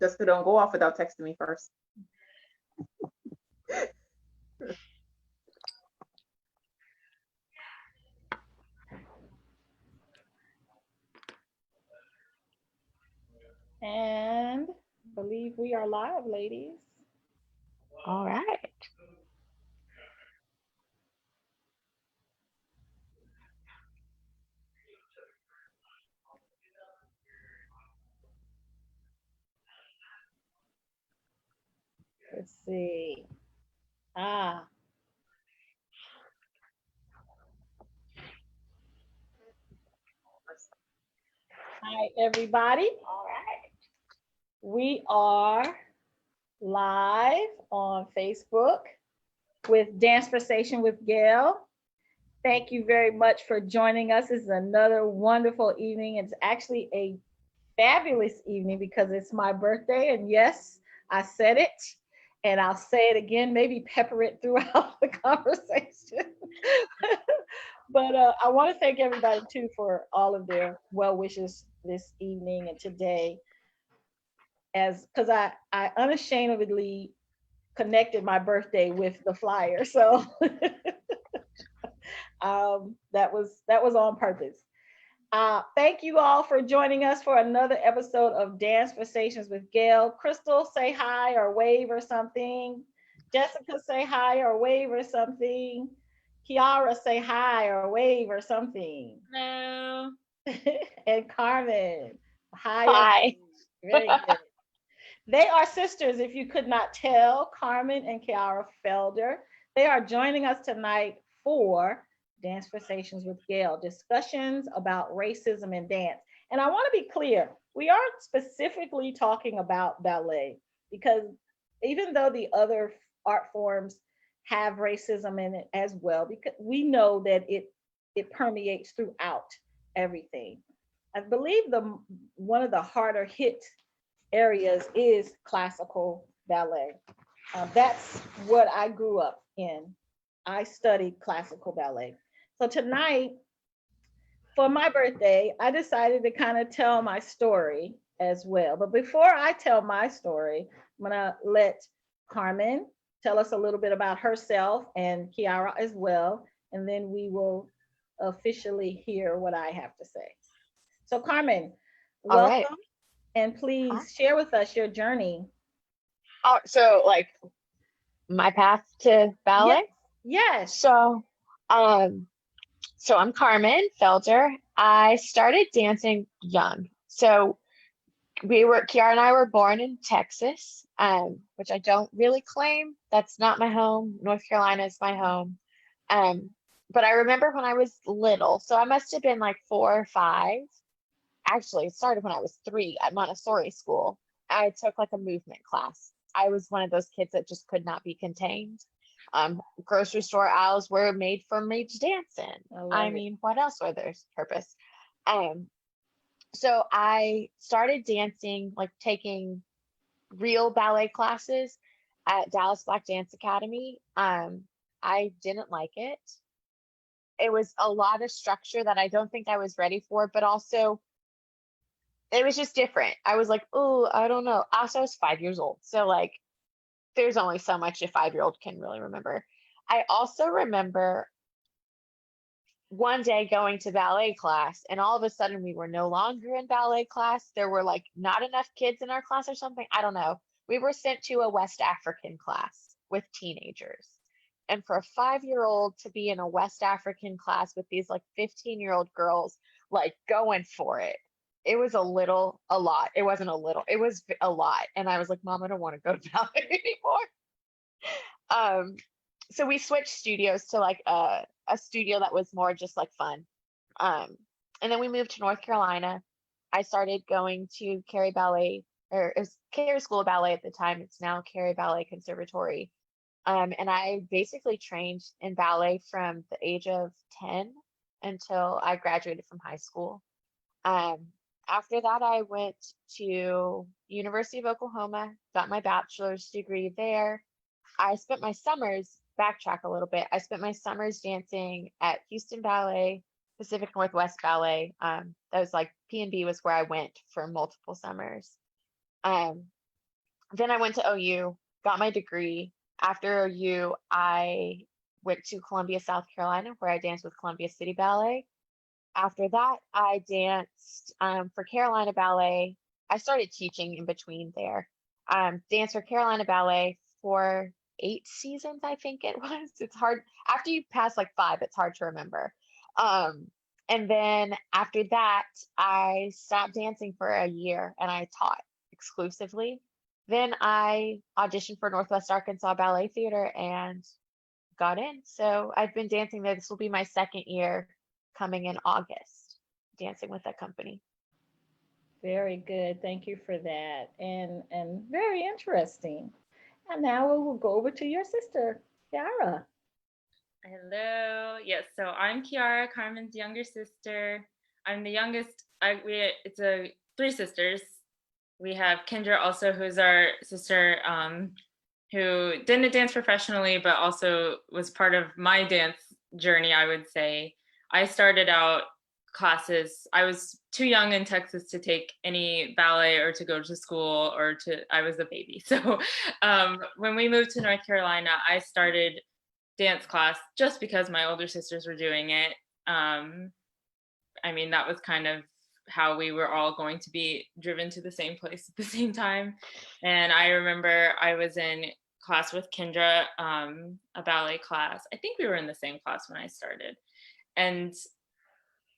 Just don't go off without texting me first. And I believe we are live, ladies. All right. Let's see. Ah, hi, everybody. All right. We are live on Facebook with Dance Conversation with Gail. Thank you very much for joining us. This is another wonderful evening. It's actually a fabulous evening because it's my birthday. And yes, I said it. And I'll say it again, maybe pepper it throughout the conversation. But I want to thank everybody too for all of their well wishes this evening and today, as because I unashamedly connected my birthday with the flyer, so that was on purpose. Thank you all for joining us for another episode of Dance Conversations with Gail. Crystal, say hi or wave or something. Jessica, say hi or wave or something. Kiara, say hi or wave or something. Hello. And Carmen, hi or Hi. wave. Very good. They are sisters, if you could not tell, Carmen and Kiara Felder. They are joining us tonight for Dance Conversations with Gail, discussions about racism in dance. And I want to be clear, we aren't specifically talking about ballet because even though the other art forms have racism in it as well, because we know that it permeates throughout everything. I believe the one of the harder hit areas is classical ballet. That's what I grew up in. I studied classical ballet. So tonight, for my birthday, I decided to kind of tell my story as well. But before I tell my story, I'm going to let Carmen tell us a little bit about herself and Kiara as well. And then we will officially hear what I have to say. So, Carmen, All right. welcome. And Huh? please share with us your journey. Oh, so like my path to Yes, ballet. yes. So, um, so I'm Carmen Felder. I started dancing young. So Kiara and I were born in Texas, which I don't really claim. That's not my home. North Carolina is my home. Um, but I remember when I was little, so I must have been like 4 or 5. Actually, it started when I was 3 at Montessori school. I took like a movement class. I was one of those kids that just could not be contained. Grocery store aisles were made for me to dance in. I I love it. mean, what else were there's purpose? Um, so I started dancing, like taking real ballet classes at Dallas Black Dance Academy. I didn't like it. It was a lot of structure that I don't think I was ready for, but also it was just different. I was like, oh, I don't know. Also, I was 5 years old. So, like, there's only so much a 5 year old can really remember. I also remember one day going to ballet class, and all of a sudden we were no longer in ballet class. There were like not enough kids in our class or something. I don't know. We were sent to a West African class with teenagers. And for a 5 year old to be in a West African class with these like 15-year-old girls, like going for it, it was a lot. It wasn't a little, it was a lot. And I was like, Mom, I don't want to go to ballet anymore. Um, so we switched studios to like a studio that was more just like fun. Um, and then we moved to North Carolina. I started going to Cary Ballet, or it was Cary School of Ballet at the time. It's now Cary Ballet Conservatory. And I basically trained in ballet from the age of 10 until I graduated from high school. Um, After that, I went to University of Oklahoma, got my bachelor's degree there. I spent my summers, backtrack a little bit. I spent my summers dancing at Houston Ballet, Pacific Northwest Ballet. That was like P&B was where I went for multiple summers. Um, Then I went to OU, got my degree. After OU, I went to Columbia, South Carolina, where I danced with Columbia City Ballet. After that, I danced for Carolina Ballet. I started teaching in between there. Danced for Carolina Ballet for 8 seasons, I think it was. It's hard. After you pass like 5, it's hard to remember. And then after that, I stopped dancing for a year and I taught exclusively. Then I auditioned for Northwest Arkansas Ballet Theater and got in. So I've been dancing there. This will be my 2nd year coming in August, dancing with that company. Very good. Thank you for that. And very interesting. And now we will go over to your sister, Kiara. Hello. Yes, so I'm Kiara, Carmen's younger sister. I'm the youngest. It's 3 sisters. We have Kendra also, who's our sister, who didn't dance professionally, but also was part of my dance journey, I would say. I started out classes. I was too young in Texas to take any ballet or to go to school I was a baby. So when we moved to North Carolina, I started dance class just because my older sisters were doing it. I mean, that was kind of how we were all going to be driven to the same place at the same time. And I remember I was in class with Kendra, a ballet class. I think we were in the same class when I started. And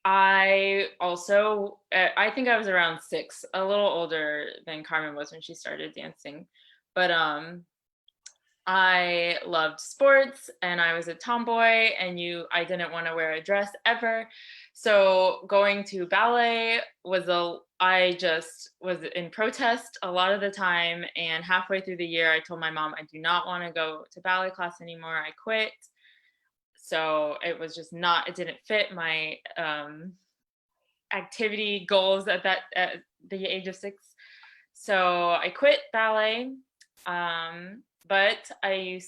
I also, I think I was around 6, a little older than Carmen was when she started dancing. But I loved sports and I was a tomboy and I didn't want to wear a dress ever. So going to ballet I just was in protest a lot of the time. And halfway through the year, I told my mom, I do not want to go to ballet class anymore. I quit. So it was just it didn't fit my activity goals at the age of 6. So I quit ballet. But I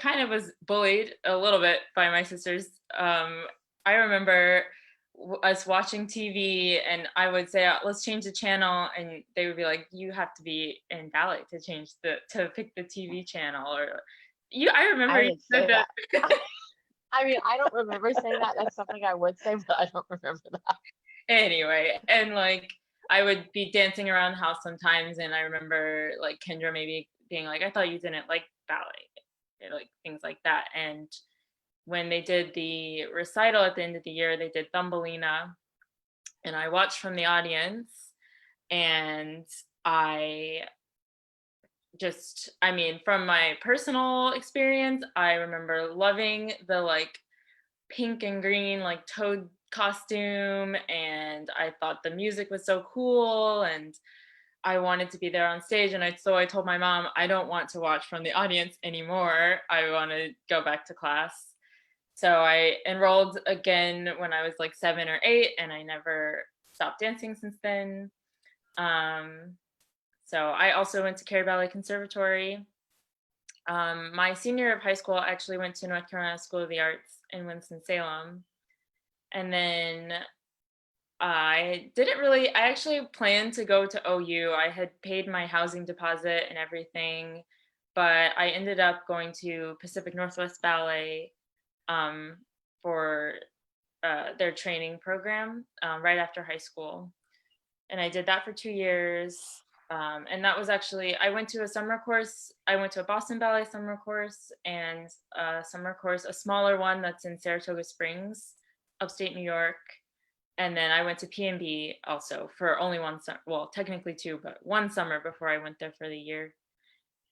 kind of was bullied a little bit by my sisters. I remember us watching TV and I would say, let's change the channel. And they would be like, you have to be in ballet to pick the TV channel. I remember you said that. I mean, I don't remember saying that. That's something I would say, but I don't remember that. Anyway, and like, I would be dancing around the house sometimes. And I remember like Kendra maybe being like, I thought you didn't like ballet, like things like that. And when they did the recital at the end of the year, they did Thumbelina, and I watched from the audience, and from my personal experience, I remember loving the like pink and green like toad costume, and I thought the music was so cool, and I wanted to be there on stage. And so I told my mom, I don't want to watch from the audience anymore. I want to go back to class. So I enrolled again when I was like 7 or 8, and I never stopped dancing since then. So I also went to Cary Ballet Conservatory. My senior year of high school, I actually went to North Carolina School of the Arts in Winston-Salem. And then I actually planned to go to OU. I had paid my housing deposit and everything, but I ended up going to Pacific Northwest Ballet for their training program right after high school. And I did that for 2 years. And that was actually, I went to a summer course. I went to a Boston Ballet summer course and a summer course, a smaller one that's in Saratoga Springs, upstate New York. And then I went to PMB also for only 1 summer, well, technically 2, but 1 summer before I went there for the year.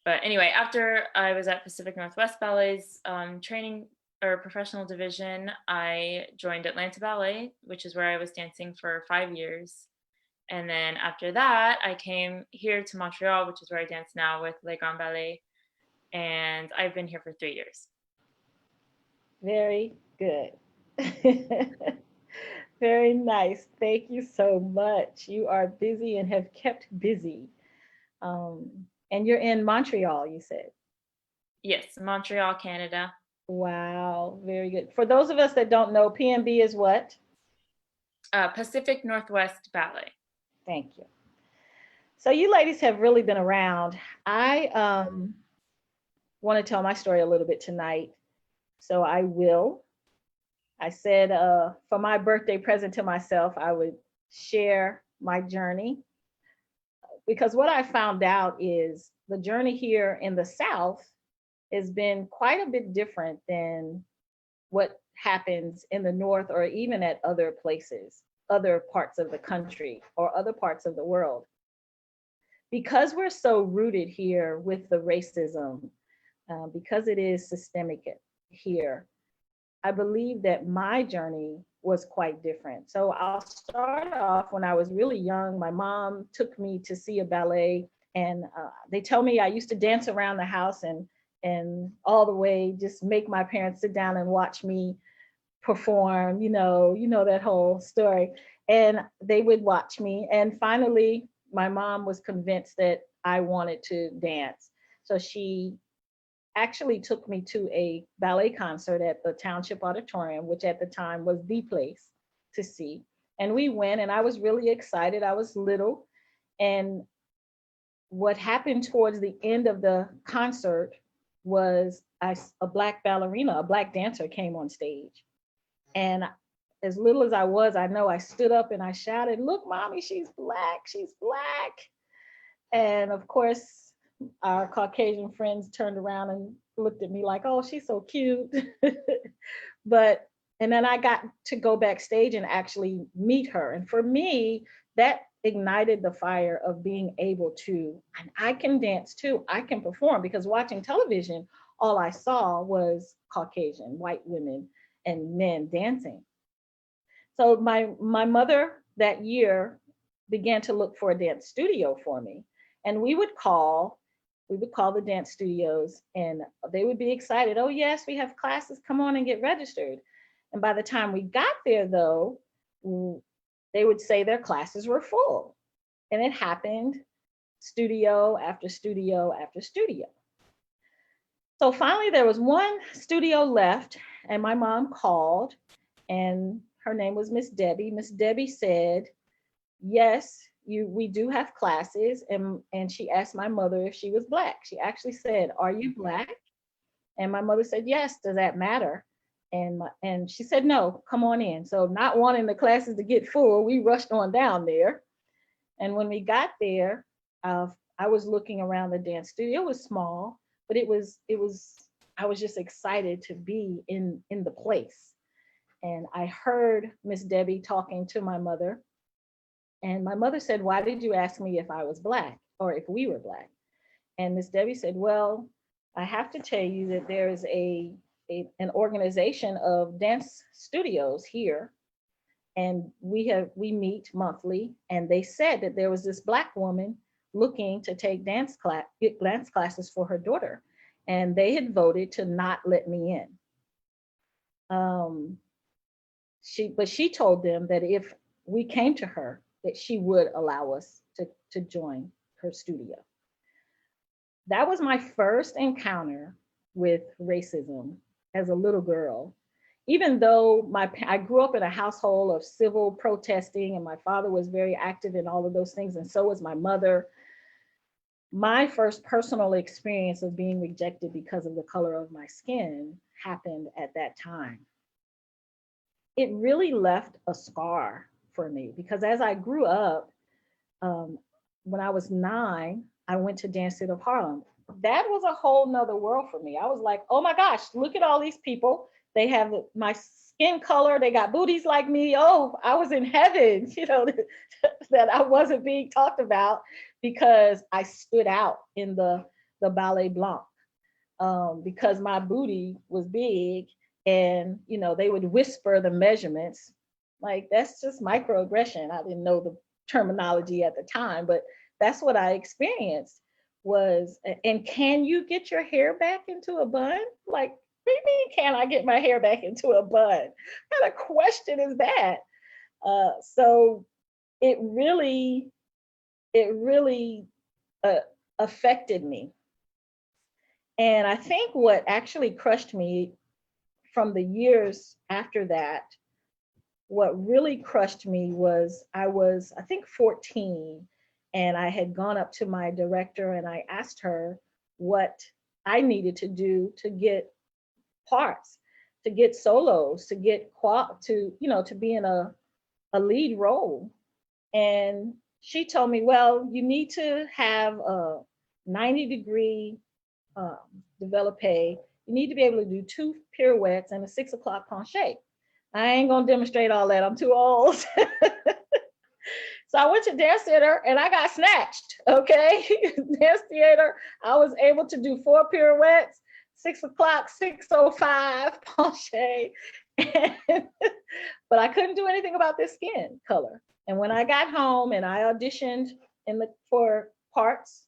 But anyway, after I was at Pacific Northwest Ballet's training or professional division, I joined Atlanta Ballet, which is where I was dancing for 5 years. And then after that, I came here to Montreal, which is where I dance now with Les Grands Ballets. And I've been here for 3 years. Very good. Very nice. Thank you so much. You are busy and have kept busy. And you're in Montreal, you said? Yes, Montreal, Canada. Wow, very good. For those of us that don't know, PNB is what? Pacific Northwest Ballet. Thank you. So you ladies have really been around. I want to tell my story a little bit tonight. So I will. I said for my birthday present to myself, I would share my journey, because what I found out is the journey here in the South has been quite a bit different than what happens in the North, or even at other places, other parts of the country or other parts of the world. Because we're so rooted here with the racism, because it is systemic here, I believe that my journey was quite different. So I'll start off when I was really young. My mom took me to see a ballet, and they tell me I used to dance around the house and all the way just make my parents sit down and watch me perform. You know that whole story. And they would watch me, and finally, my mom was convinced that I wanted to dance. So she actually took me to a ballet concert at the Township Auditorium, which at the time was the place to see. And we went, and I was really excited. I was little. And what happened towards the end of the concert was a Black ballerina, a Black dancer came on stage. And as little as I was, I know I stood up and I shouted, "Look, mommy, she's Black, she's Black." And of course, our Caucasian friends turned around and looked at me like, "Oh, she's so cute." And then I got to go backstage and actually meet her. And for me, that ignited the fire of being able to, and I can dance too, I can perform, because watching television, all I saw was Caucasian, white women and men dancing. So my mother that year began to look for a dance studio for me. And we would call the dance studios, and they would be excited. "Oh yes, we have classes, come on and get registered." And by the time we got there though, they would say their classes were full. And it happened studio after studio after studio. So finally there was one studio left, and my mom called, and her name was Miss Debbie. Miss Debbie said, "Yes, we do have classes." And she asked my mother if she was Black. She actually said, "Are you Black?" And my mother said, "Yes, does that matter?" And she said, "No, come on in." So not wanting the classes to get full, we rushed on down there. And when we got there, I was looking around the dance studio. It was small, but I was just excited to be in the place. And I heard Miss Debbie talking to my mother. And my mother said, "Why did you ask me if I was Black, or if we were Black?" And Miss Debbie said, "Well, I have to tell you that there is an organization of dance studios here, and we meet monthly. And they said that there was this Black woman looking to take dance classes for her daughter, and they had voted to not let me in." But she told them that if we came to her, that she would allow us to join her studio. That was my first encounter with racism as a little girl. Even though I grew up in a household of civil protesting, and my father was very active in all of those things, and so was my mother, my first personal experience of being rejected because of the color of my skin happened at that time. It really left a scar for me, because as I grew up, when I was 9, I went to Dance Theater of Harlem. That was a whole nother world for me. I was like, "Oh my gosh, look at all these people. They have my skin color. They got booties like me. Oh, I was in heaven," that I wasn't being talked about because I stood out in the Ballet Blanc, because my booty was big, and they would whisper the measurements. Like, that's just microaggression. I didn't know the terminology at the time, but that's what I experienced was, "And can you get your hair back into a bun?" Like, what do you mean, can I get my hair back into a bun? What kind of question is that? So it really affected me. And I think what actually crushed me from the years after that, what really crushed me was I was, I think, 14, And I had gone up to my director and I asked her what I needed to do to get parts, to get solos, to get to be in a lead role. And she told me, well, you need to have a 90-degree developpe. You need to be able to do 2 pirouettes and a 6 o'clock penché. I ain't gonna demonstrate all that. I'm too old. So I went to dance theater and I got snatched. Okay, dance theater. I was able to do 4 pirouettes, 6 o'clock, 6:05 penché, but I couldn't do anything about this skin color. And when I got home and I auditioned for parts,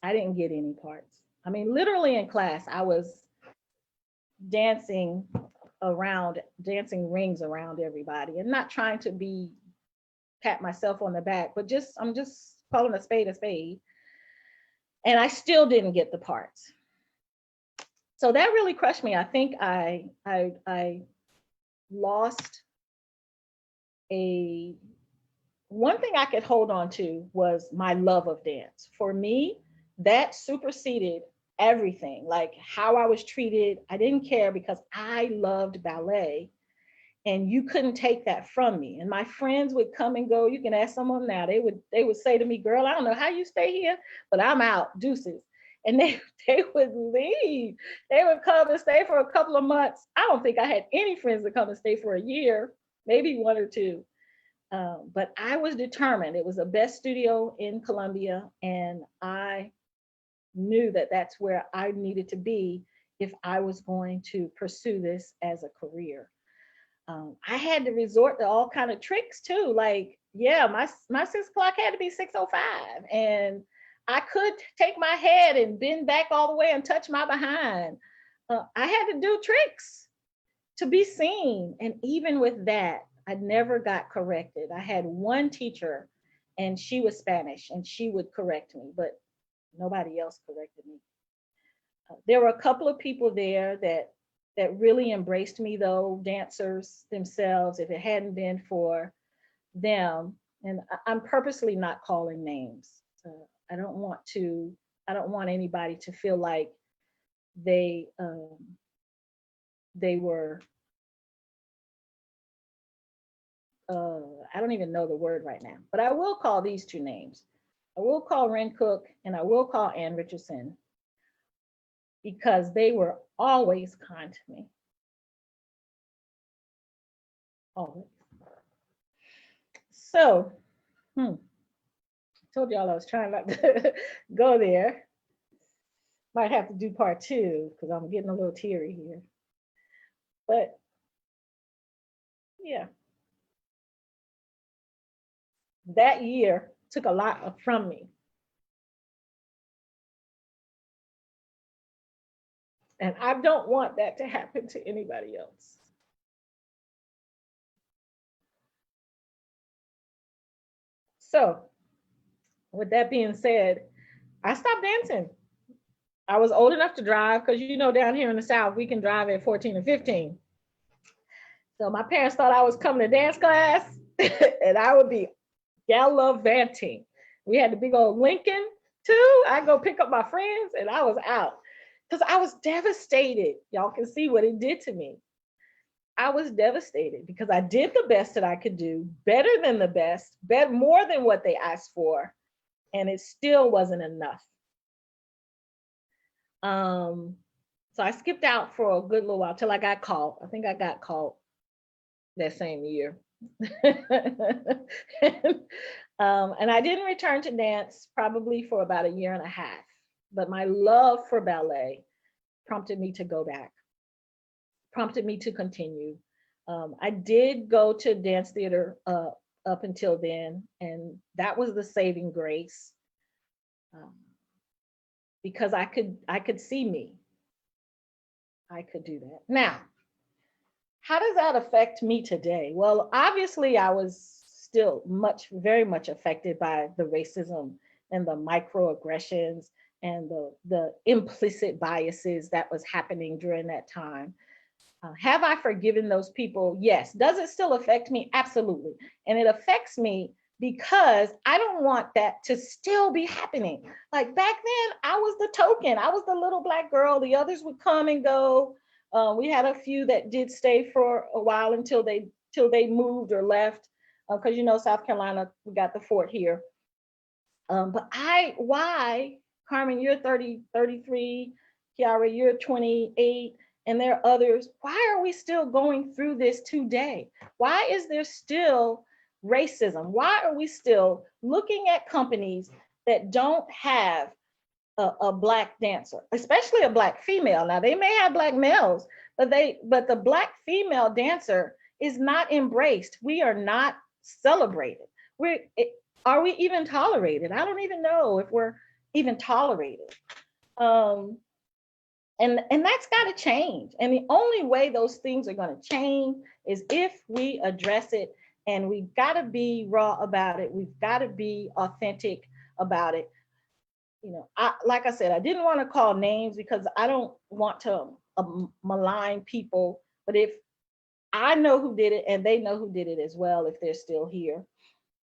I didn't get any parts. I mean, literally in class, I was dancing rings around everybody, and not trying to pat myself on the back, but I'm just calling a spade a spade. And I still didn't get the parts. So that really crushed me. I think I lost one thing I could hold on to was my love of dance. For me, that superseded everything, like how I was treated. I didn't care because I loved ballet, and you couldn't take that from me. And my friends would come and go. You can ask someone now. They would say to me, "Girl, I don't know how you stay here, but I'm out, deuces." And they would leave. They would come and stay for a couple of months. I don't think I had any friends that come and stay for a year, maybe 1 or 2. But I was determined. It was the best studio in Columbia, and I knew that that's where I needed to be if I was going to pursue this as a career. I had to resort to all kind of tricks too. Like, yeah, my 6 o'clock had to be 6:05, and I could take my head and bend back all the way and touch my behind. I had to do tricks to be seen, and even with that, I never got corrected. I had one teacher, and she was Spanish, and she would correct me, but nobody else corrected me. There were a couple of people there that really embraced me, though, dancers themselves. If it hadn't been for them, and I'm purposely not calling names. I don't want anybody to feel like they were, I don't even know the word right now, but I will call these 2 names. I will call Ren Cook and I will call Ann Richardson, because they were always kind to me. Always. So, told y'all I was trying not to go there. Might have to do part 2 because I'm getting a little teary here. But yeah, that year took a lot from me. And I don't want that to happen to anybody else. So, with that being said, I stopped dancing. I was old enough to drive, because down here in the South, we can drive at 14 and 15. So my parents thought I was coming to dance class and I would be gallivanting. We had the big old Lincoln too. I go pick up my friends and I was out, because I was devastated. Y'all can see what it did to me. I was devastated because I did the best that I could do, better than the best, more than what they asked for, and it still wasn't enough. So I skipped out for a good little while till I got caught. I think I got caught that same year. And I didn't return to dance probably for about 1.5 years. But my love for ballet prompted me to go back, prompted me to continue. I did go to dance theater up until then, and that was the saving grace, because I could see me. I could do that. Now, how does that affect me today? Well, obviously, I was still very much affected by the racism and the microaggressions and the implicit biases that was happening during that time. Have I forgiven those people? Yes. Does it still affect me? Absolutely. And it affects me because I don't want that to still be happening. Like back then, I was the token. I was the little Black girl. The others would come and go. We had a few that did stay for a while until they moved or left, because South Carolina, we got the fort here. But why, Carmen, you're 33, Kiara, you're 28, and there are others. Why are we still going through this today? Why is there still racism? Why are we still looking at companies that don't have a Black dancer, especially a Black female? Now they may have Black males, but the Black female dancer is not embraced. We are not celebrated. Are we even tolerated? I don't even know if we're even tolerated. And that's got to change. And the only way those things are going to change is if we address it, and we've got to be raw about it. We've got to be authentic about it. Like I said, I didn't want to call names because I don't want to malign people, but if I know who did it and they know who did it as well, if they're still here.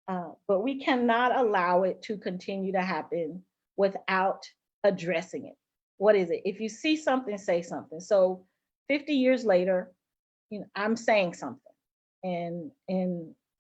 But we cannot allow it to continue to happen without addressing it. What is it? If you see something, say something. So 50 years later, I'm saying something. And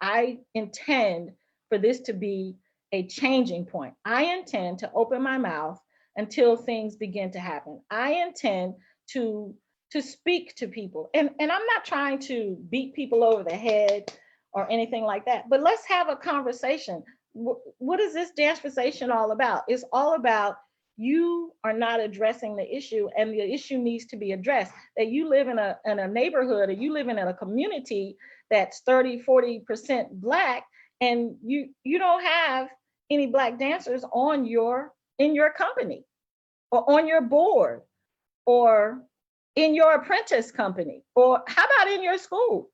I intend for this to be a changing point. I intend to open my mouth until things begin to happen. I intend to speak to people. And I'm not trying to beat people over the head or anything like that, but let's have a conversation. What is this Danceversation all about? It's all about you are not addressing the issue, and the issue needs to be addressed. That you live in a neighborhood, or you live in a community that's 30-40% Black, and you don't have any Black dancers in your company, or on your board, or in your apprentice company, or how about in your school?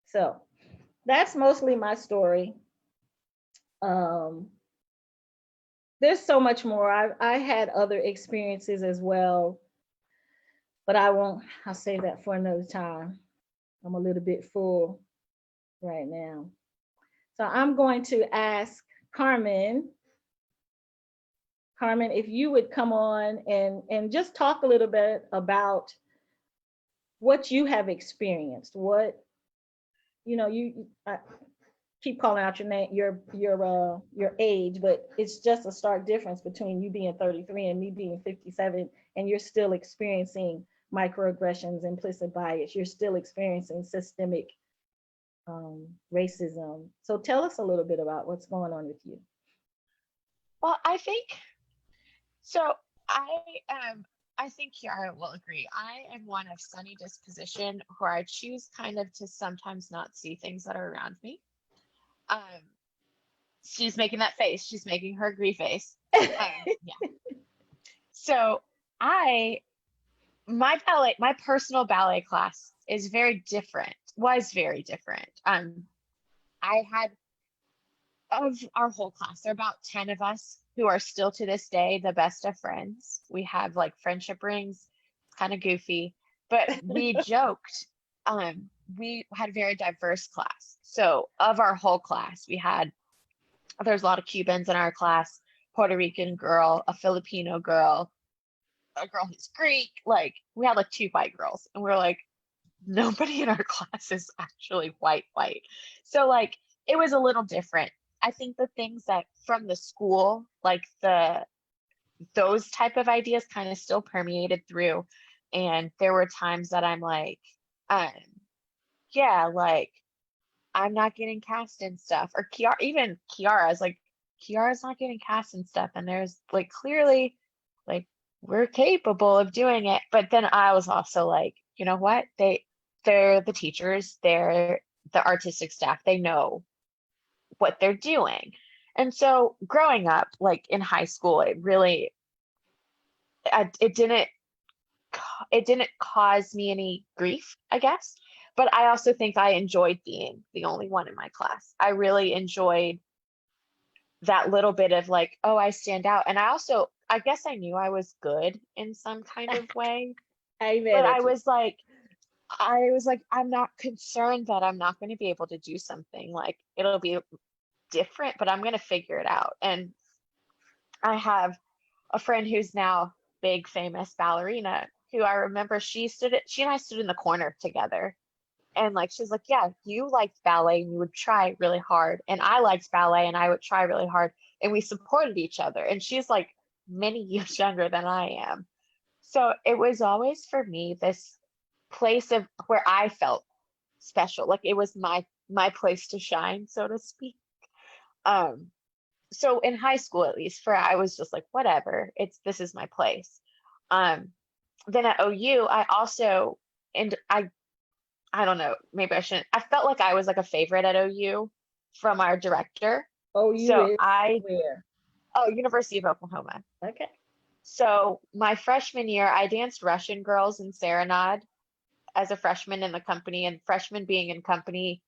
So that's mostly my story. There's so much more. I had other experiences as well, but I'll save that for another time. I'm a little bit full right now. So I'm going to ask Carmen, if you would come on and just talk a little bit about what you have experienced. What, I keep calling out your name, your age, but it's just a stark difference between you being 33 and me being 57, and you're still experiencing microaggressions, implicit bias. You're still experiencing systemic racism. So tell us a little bit about what's going on with you. Well, I think Kiara will agree. I am one of sunny disposition where I choose kind of to sometimes not see things that are around me. She's making that face. She's making her agree face. Yeah. So my personal ballet class is very different. Was very different. I had, of our whole class, there are about 10 of us who are still to this day the best of friends. We have like friendship rings. It's kind of goofy, but we joked. We had a very diverse class. So of our whole class, there's a lot of Cubans in our class, Puerto Rican girl, a Filipino girl, a girl who's Greek. Like we had like 2 white girls, and we're like, nobody in our class is actually white. So like it was a little different. I think the things that from the school, like those type of ideas kind of still permeated through. And there were times that I'm like, yeah, like I'm not getting cast in stuff. Or Kiara's like, Kiara's not getting cast in stuff. And there's like clearly like we're capable of doing it. But then I was also like, you know what? They're the teachers, they're the artistic staff, they know what they're doing. And so growing up, like in high school, it didn't cause me any grief, I guess. But I also think I enjoyed being the only one in my class. I really enjoyed that little bit of like, oh, I stand out. And I guess I knew I was good in some kind of way. But I was like, I was like, I'm not concerned that I'm not going to be able to do something. Like, it'll be different, but I'm going to figure it out. And I have a friend who's now big famous ballerina who I remember she and I stood in the corner together. And like, she's like, yeah, you liked ballet and you would try really hard. And I liked ballet and I would try really hard. And we supported each other. And she's like many years younger than I am. So it was always for me this place of where I felt special. Like it was my place to shine, so to speak. Um, so in high school, at least, for I was just like, whatever, this is my place. Um, then at OU, I also, and I don't know, maybe I shouldn't, I felt like I was like a favorite at OU from our director. Oh, you So is where? University of Oklahoma. Okay. So my freshman year, I danced Russian girls in Serenade as a freshman in the company, and freshman being in company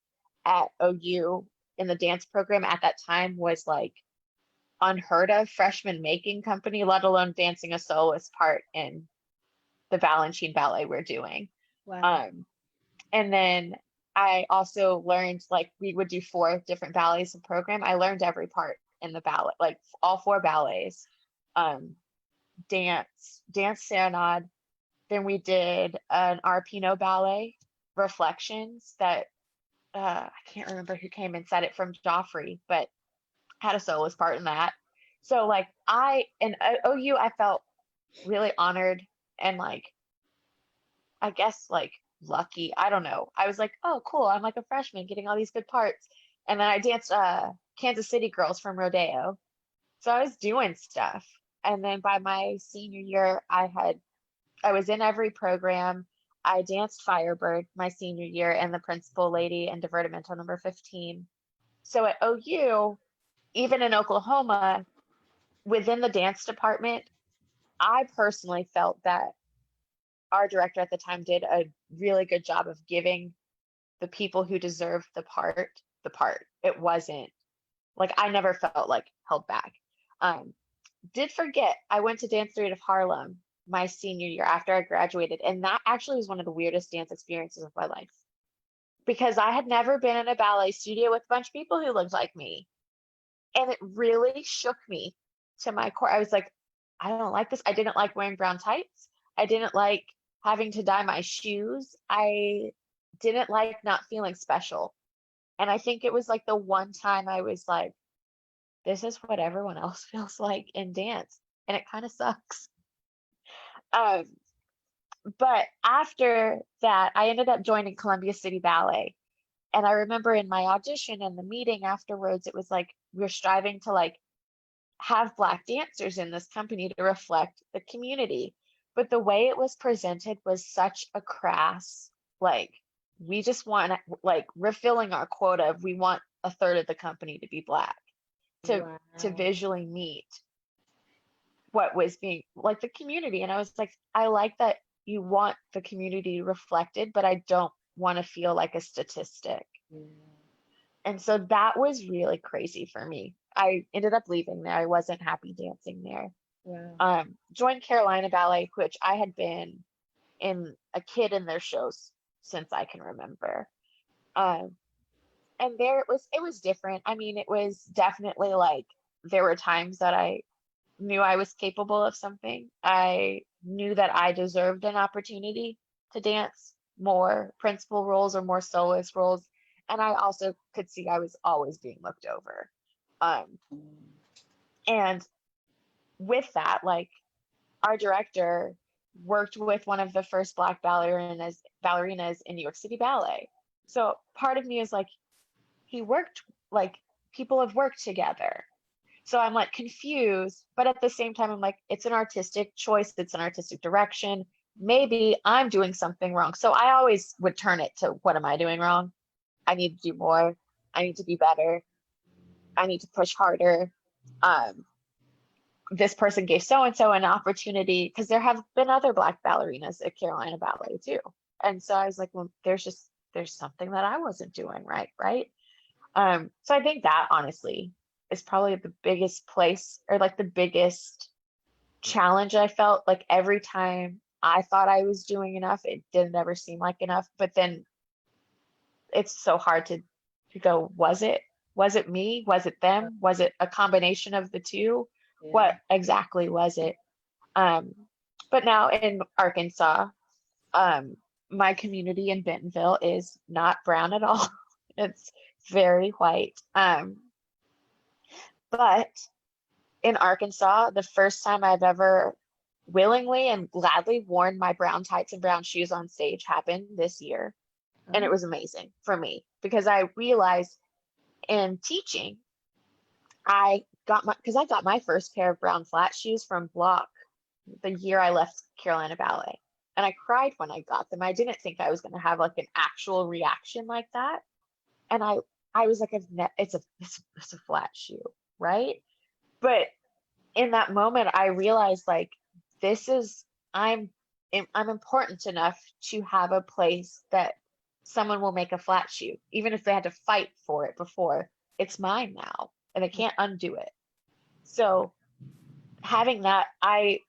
at OU in the dance program at that time was like unheard of. Freshman making company, let alone dancing a soloist part in the Balanchine ballet we're doing. Wow. And then I also learned, like, we would do 4 different ballets in program. I learned every part in the ballet, like all 4 ballets. Dance Serenade. Then we did an Arpino ballet, Reflections, that I can't remember who came and said it from Joffrey, but had a soloist part in that. So like in OU, I felt really honored and like, I guess like lucky. I don't know. I was like, oh, cool. I'm like a freshman getting all these good parts. And then I danced Kansas City Girls from Rodeo. So I was doing stuff. And then by my senior year, I was in every program. I danced Firebird my senior year and the principal lady and divertimento number 15. So at OU, even in Oklahoma, within the dance department, I personally felt that our director at the time did a really good job of giving the people who deserved the part. It wasn't like I never felt like held back. Did forget I went to Dance Theater of Harlem my senior year after I graduated, and that actually was one of the weirdest dance experiences of my life because I had never been in a ballet studio with a bunch of people who looked like me, and it really shook me to my core. I was like, I don't like this. I didn't like wearing brown tights. I didn't like having to dye my shoes. I didn't like not feeling special. And I think it was like the one time I was like, this is what everyone else feels like in dance. And it kind of sucks. Um, but after that, I ended up joining Columbia City Ballet. And I remember in my audition and the meeting afterwards, it was like, we're striving to like have Black dancers in this company to reflect the community. But the way it was presented was such a crass, like, we just want, like, we're filling our quota. We want a third of the company to be Black to visually meet what was being like the community. And I was like, I like that you want the community reflected, but I don't want to feel like a statistic. And so that was really crazy for me. I ended up leaving there. I wasn't happy dancing there. Wow. Joined Carolina Ballet, which I had been a kid in their shows since I can remember. And there it was different. I mean, it was definitely like there were times that I knew I was capable of something. I knew that I deserved an opportunity to dance more principal roles or more soloist roles. And I also could see I was always being looked over. And with that, like our director worked with one of the first Black ballerinas in New York City Ballet. So part of me is like, he worked, like people have worked together. So I'm like confused, but at the same time, I'm like, it's an artistic choice. It's an artistic direction. Maybe I'm doing something wrong. So I always would turn it to, what am I doing wrong? I need to do more. I need to be better. I need to push harder. This person gave so-and-so an opportunity because there have been other Black ballerinas at Carolina Ballet too. And so I was like, well, there's something that I wasn't doing right. So I think that honestly is probably the biggest place or like the biggest challenge I felt like every time I thought I was doing enough. It didn't ever seem like enough. But then it's so hard to go, was it me? Was it them? Was it a combination of the two? Yeah. What exactly was it? But now in Arkansas, my community in Bentonville is not brown at all. It's very white. But in Arkansas, the first time I've ever willingly and gladly worn my brown tights and brown shoes on stage happened this year. And it was amazing for me because I realized in teaching, I got my first pair of brown flat shoes from Block the year I left Carolina Ballet. And I cried when I got them. I didn't think I was going to have like an actual reaction like that. And I was like, it's a flat shoe, right? But in that moment, I realized like I'm important enough to have a place that someone will make a flat shoe, even if they had to fight for it before. It's mine now, and they can't undo it. So having that, I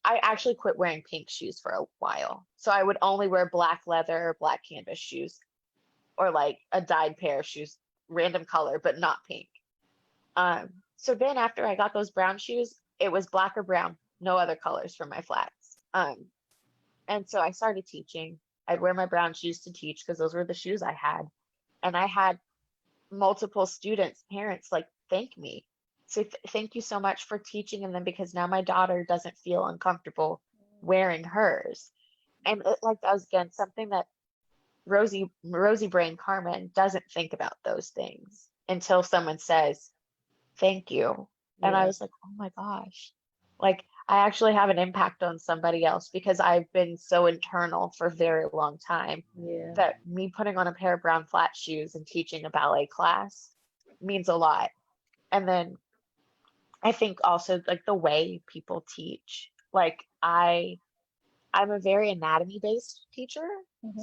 actually quit wearing pink shoes for a while. So I would only wear black leather or black canvas shoes, or like a dyed pair of shoes, random color, but not pink. So then after I got those brown shoes, it was black or brown, no other colors for my flats. And so I started teaching. I'd wear my brown shoes to teach because those were the shoes I had. And I had multiple students, parents like thank me. So thank you so much for teaching in them because now my daughter doesn't feel uncomfortable wearing hers. And that was again something that Rosy brain Carmen doesn't think about those things until someone says thank you. And I was like, oh my gosh, like I actually have an impact on somebody else because I've been so internal for a very long time that me putting on a pair of brown flat shoes and teaching a ballet class means a lot. And then I think also like the way people teach, like I'm a very anatomy based teacher.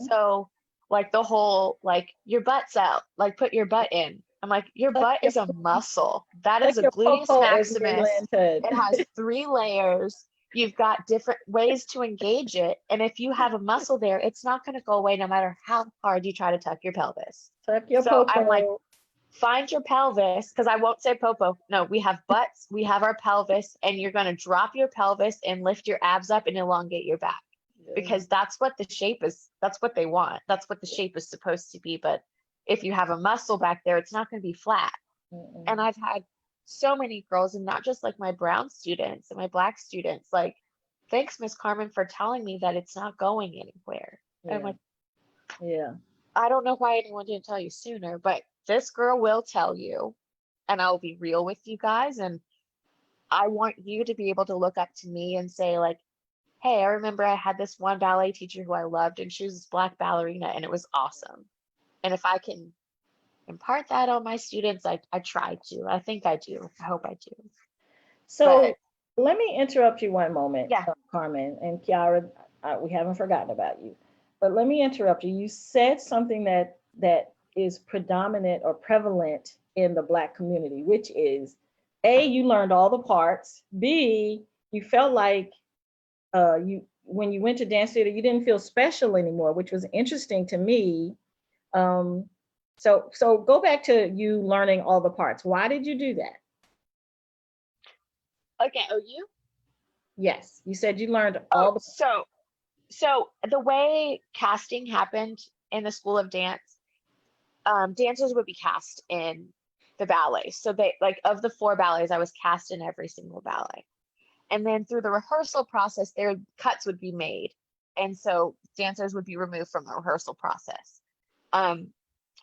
So like the whole, like your butt's out, like put your butt in. I'm like, your butt is a muscle. That is a gluteus maximus. It has 3 layers. You've got different ways to engage it. And if you have a muscle there, it's not going to go away no matter how hard you try to tuck your pelvis. Tuck your so I'm like, find your pelvis, because I won't say popo. No, we have butts, we have our pelvis, and you're going to drop your pelvis and lift your abs up and elongate your back. Because that's what the shape is. That's what they want. That's what the shape is supposed to be. But if you have a muscle back there, it's not going to be flat. And I've had so many girls, and not just like my brown students and my black students, like, thanks, Miss Carmen, for telling me that it's not going anywhere. And I'm like, I don't know why anyone didn't tell you sooner, but this girl will tell you, and I'll be real with you guys. And I want you to be able to look up to me and say like, hey, I remember I had this one ballet teacher who I loved, and she was this black ballerina, and it was awesome. And if I can impart that on my students, I try to. I think I do. I hope I do. So let me interrupt you one moment, Yeah. Carmen and Kiara. We haven't forgotten about you, but let me interrupt you. You said something that is predominant or prevalent in the Black community, which is A, you learned all the parts. B, you felt like when you went to dance theater, you didn't feel special anymore, which was interesting to me. So go back to you learning all the parts. Why did you do that? Okay. Oh, you? Yes, you said you learned all the. So the way casting happened in the School of Dance, dancers would be cast in the ballet. So they, like, of the 4 ballets, I was cast in every single ballet. And then through the rehearsal process, their cuts would be made. And so dancers would be removed from the rehearsal process.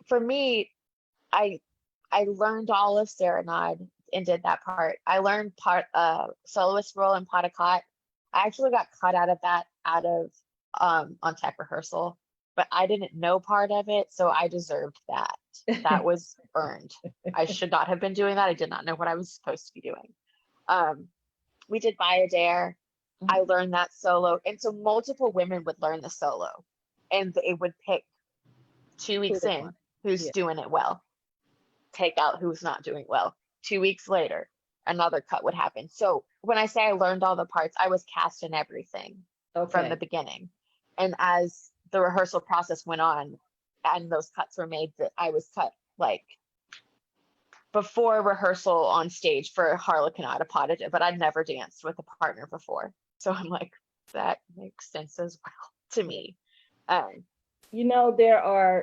For me, I learned all of Serenade and did that part. I learned soloist role in pas de quatre. I actually got cut out of that on tech rehearsal, but I didn't know part of it, so I deserved that. That was earned. I should not have been doing that. I did not know what I was supposed to be doing. We did Bayadere. I learned that solo. And so multiple women would learn the solo, and it would pick 2 weeks in who's doing it well, take out who's not doing well. 2 weeks later, another cut would happen. So when I say I learned all the parts, I was cast in everything. from the Okay. beginning. And as the rehearsal process went on and those cuts were made, that I was cut like before rehearsal on stage for Harlequinade, a pas de deux, but I'd never danced with a partner before. So I'm like, that makes sense as well to me. You know,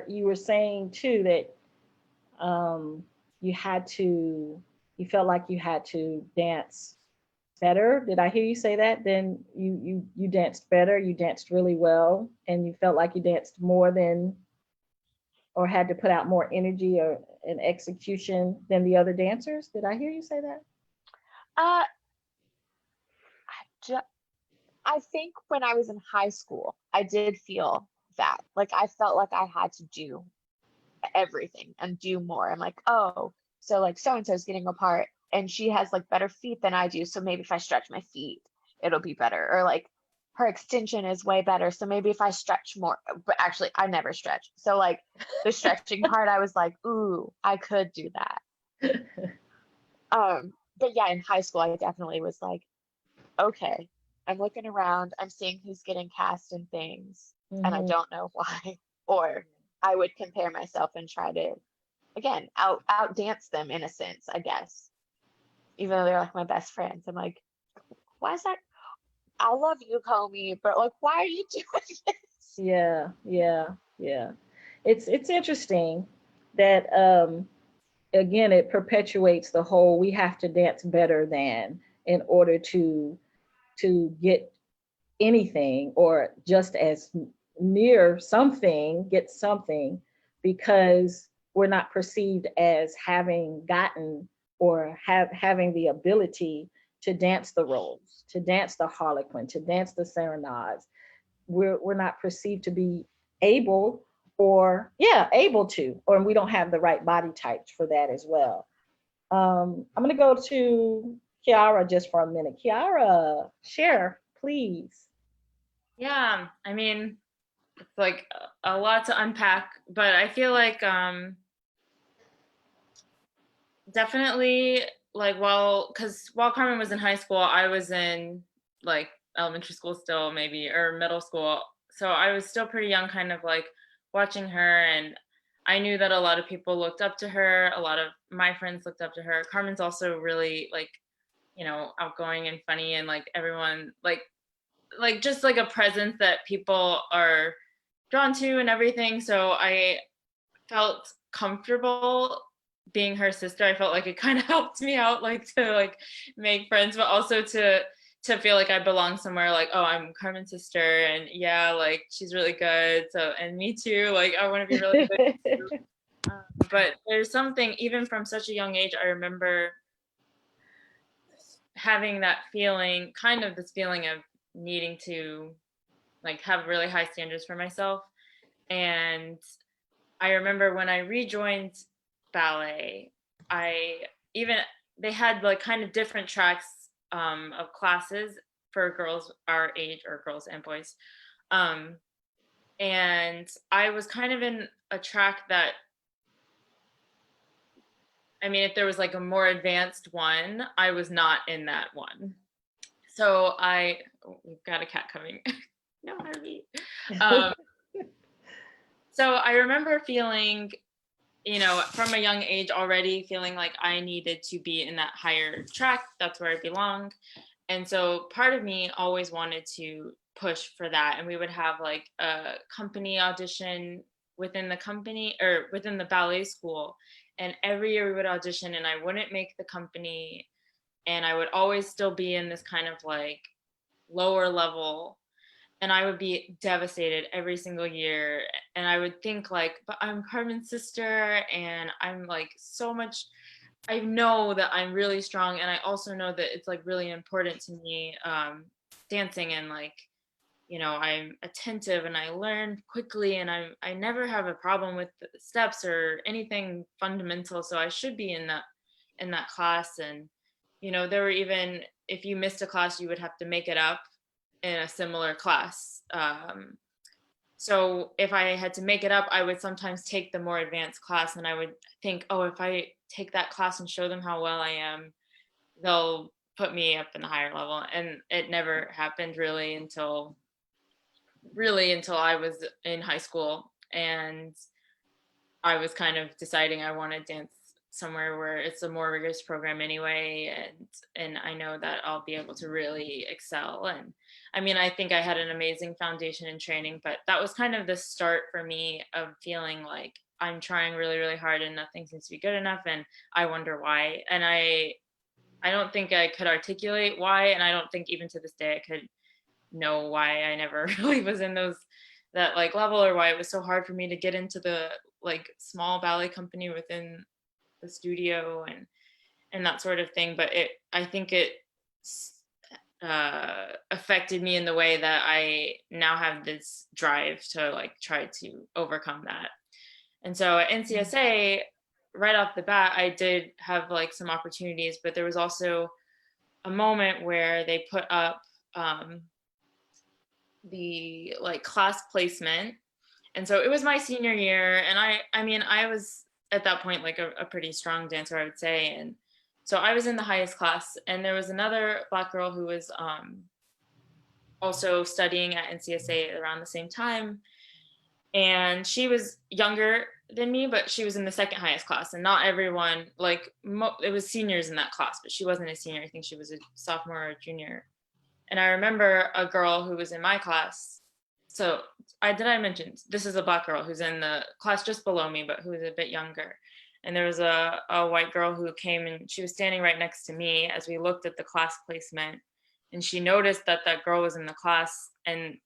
you were saying too that you had to, you felt like you had to dance better. Did I hear you say that? Then you danced better, you danced really well, and you felt like you danced more than, or had to put out more energy or an execution than the other dancers. Did I hear you say that? uh, ju- I think when I was in high school, I did feel that. Like I felt like I had to do everything and do more. I'm like, oh, so like so and so's getting a part and she has like better feet than I do. So maybe if I stretch my feet, it'll be better. Or like her extension is way better. So maybe if I stretch more, but actually I never stretch. So like the stretching part, I was like, ooh, I could do that. But yeah, in high school, I definitely was like, okay, I'm looking around, I'm seeing who's getting cast in things, and I Mhm. don't know why. Or I would compare myself and try to, again, out dance them in a sense, I guess. Even though they're like my best friends. I'm like, why is that? I love you, Comey, but like, why are you doing this? Yeah, yeah, yeah. It's interesting that again it perpetuates the whole we have to dance better than in order to get anything or just as near something, get something, because we're not perceived as having gotten or having the ability to dance the roles, to dance the harlequin, to dance the serenades. We're not perceived to be able, or yeah, able to, or we don't have the right body types for that as well. I'm going to go to Kiara just for a minute. Kiara, share, please. Yeah, I mean, it's like a lot to unpack, but I feel like definitely like while Carmen was in high school, I was in like elementary school still maybe or middle school. So I was still pretty young, kind of like watching her, and I knew that a lot of people looked up to her. A lot of my friends looked up to her. Carmen's also really like, outgoing and funny, and like everyone like just like a presence that people are drawn to and everything. So I felt comfortable being her sister. I felt like it kind of helped me out, like to like make friends, but also to feel like I belong somewhere. Like, oh, I'm Carmen's sister, and yeah, like she's really good. So, and me too. Like, I want to be really good. But there's something even from such a young age. I remember having that feeling, kind of this feeling of needing to like have really high standards for myself. And I remember when I rejoined ballet, I even they had like kind of different tracks of classes for girls our age, or girls and boys. Um, and I was kind of in a track that, I mean, if there was like a more advanced one, I was not in that one. So we've got a cat coming. No, Harvey. Um, so I remember feeling, from a young age already feeling like I needed to be in that higher track. That's where I belonged. And so part of me always wanted to push for that. And we would have like a company audition within the company or within the ballet school. And every year we would audition and I wouldn't make the company. And I would always still be in this kind of like lower level, and I would be devastated every single year. And I would think like, but I'm Carmen's sister and I'm like so much, I know that I'm really strong. And I also know that it's like really important to me, dancing, and like, I'm attentive and I learn quickly, and I never have a problem with the steps or anything fundamental. So I should be in that class. And, there were even, if you missed a class, you would have to make it up in a similar class. So if I had to make it up, I would sometimes take the more advanced class, and I would think, oh, if I take that class and show them how well I am, they'll put me up in the higher level. And it never happened really until really until I was in high school, and I was kind of deciding I want to dance somewhere where it's a more rigorous program anyway, and I know that I'll be able to really excel. And I mean, I think I had an amazing foundation in training, but that was kind of the start for me of feeling like I'm trying really, really hard and nothing seems to be good enough, and I wonder why. And I don't think I could articulate why, and I don't think even to this day I could know why I never really was in that like level, or why it was so hard for me to get into the like small ballet company within the studio and that sort of thing. But I think it affected me in the way that I now have this drive to like try to overcome that. And so at NCSA, right off the bat, I did have like some opportunities, but there was also a moment where they put up the like class placement. And so it was my senior year, and I mean, I was at that point like a pretty strong dancer, I would say. And so I was in the highest class, and there was another Black girl who was also studying at NCSA around the same time. And she was younger than me, but she was in the second highest class. And not everyone, like, it was seniors in that class, but she wasn't a senior. I think she was a sophomore or a junior. And I remember a girl who was in my class. So I mention this is a Black girl who's in the class just below me, but who is a bit younger. And there was a white girl who came, and she was standing right next to me as we looked at the class placement. And she noticed that that girl was in the class. And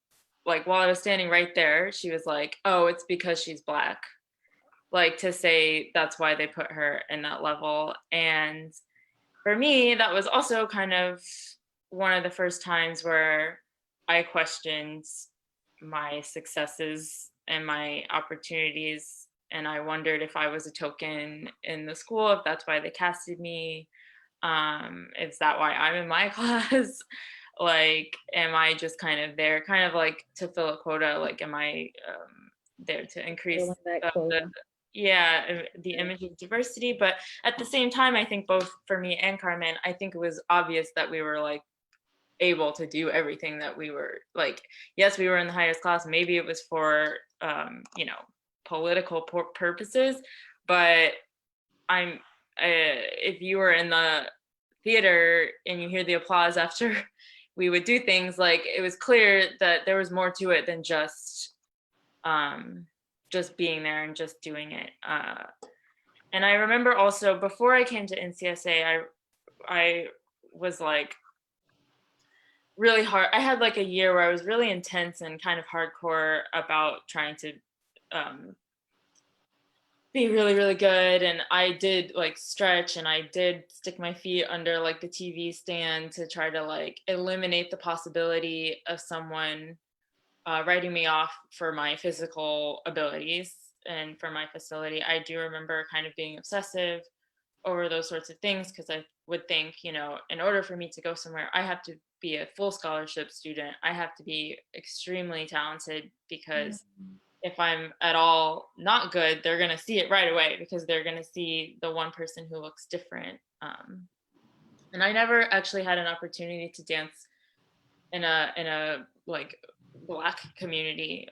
like, while I was standing right there, she was like, oh, it's because she's Black. Like, to say that's why they put her in that level. And for me, that was also kind of one of the first times where I questioned my successes and my opportunities. And I wondered if I was a token in the school, if that's why they casted me. Is that why I'm in my class? Like, am I just kind of there, kind of like to fill a quota? Like, am I there to increase the image of diversity? But at the same time, I think both for me and Carmen, I think it was obvious that we were like able to do everything that we were like. Yes, we were in the highest class. Maybe it was for political purposes, but if you were in the theater and you hear the applause after we would do things, like, it was clear that there was more to it than just being there and just doing it. And I remember also before I came to NCSA, I was like really hard. I had like a year where I was really intense and kind of hardcore about trying to be really, really good. And I did like stretch, and I did stick my feet under like the TV stand to try to like eliminate the possibility of someone writing me off for my physical abilities and for my facility. I do remember kind of being obsessive over those sorts of things, because I would think, in order for me to go somewhere, I have to be a full scholarship student. I have to be extremely talented, because if I'm at all not good, they're going to see it right away, because they're going to see the one person who looks different. And I never actually had an opportunity to dance in a like Black community.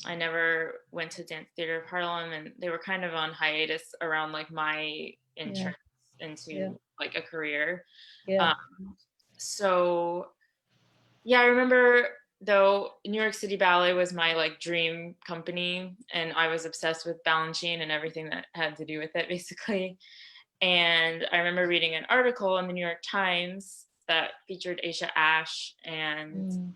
I never went to Dance Theater of Harlem, and they were kind of on hiatus around like my entrance into like a career. So yeah, I remember though New York City Ballet was my like dream company, and I was obsessed with Balanchine and everything that had to do with it, basically. And I remember reading an article in the New York Times that featured Aisha Ash, and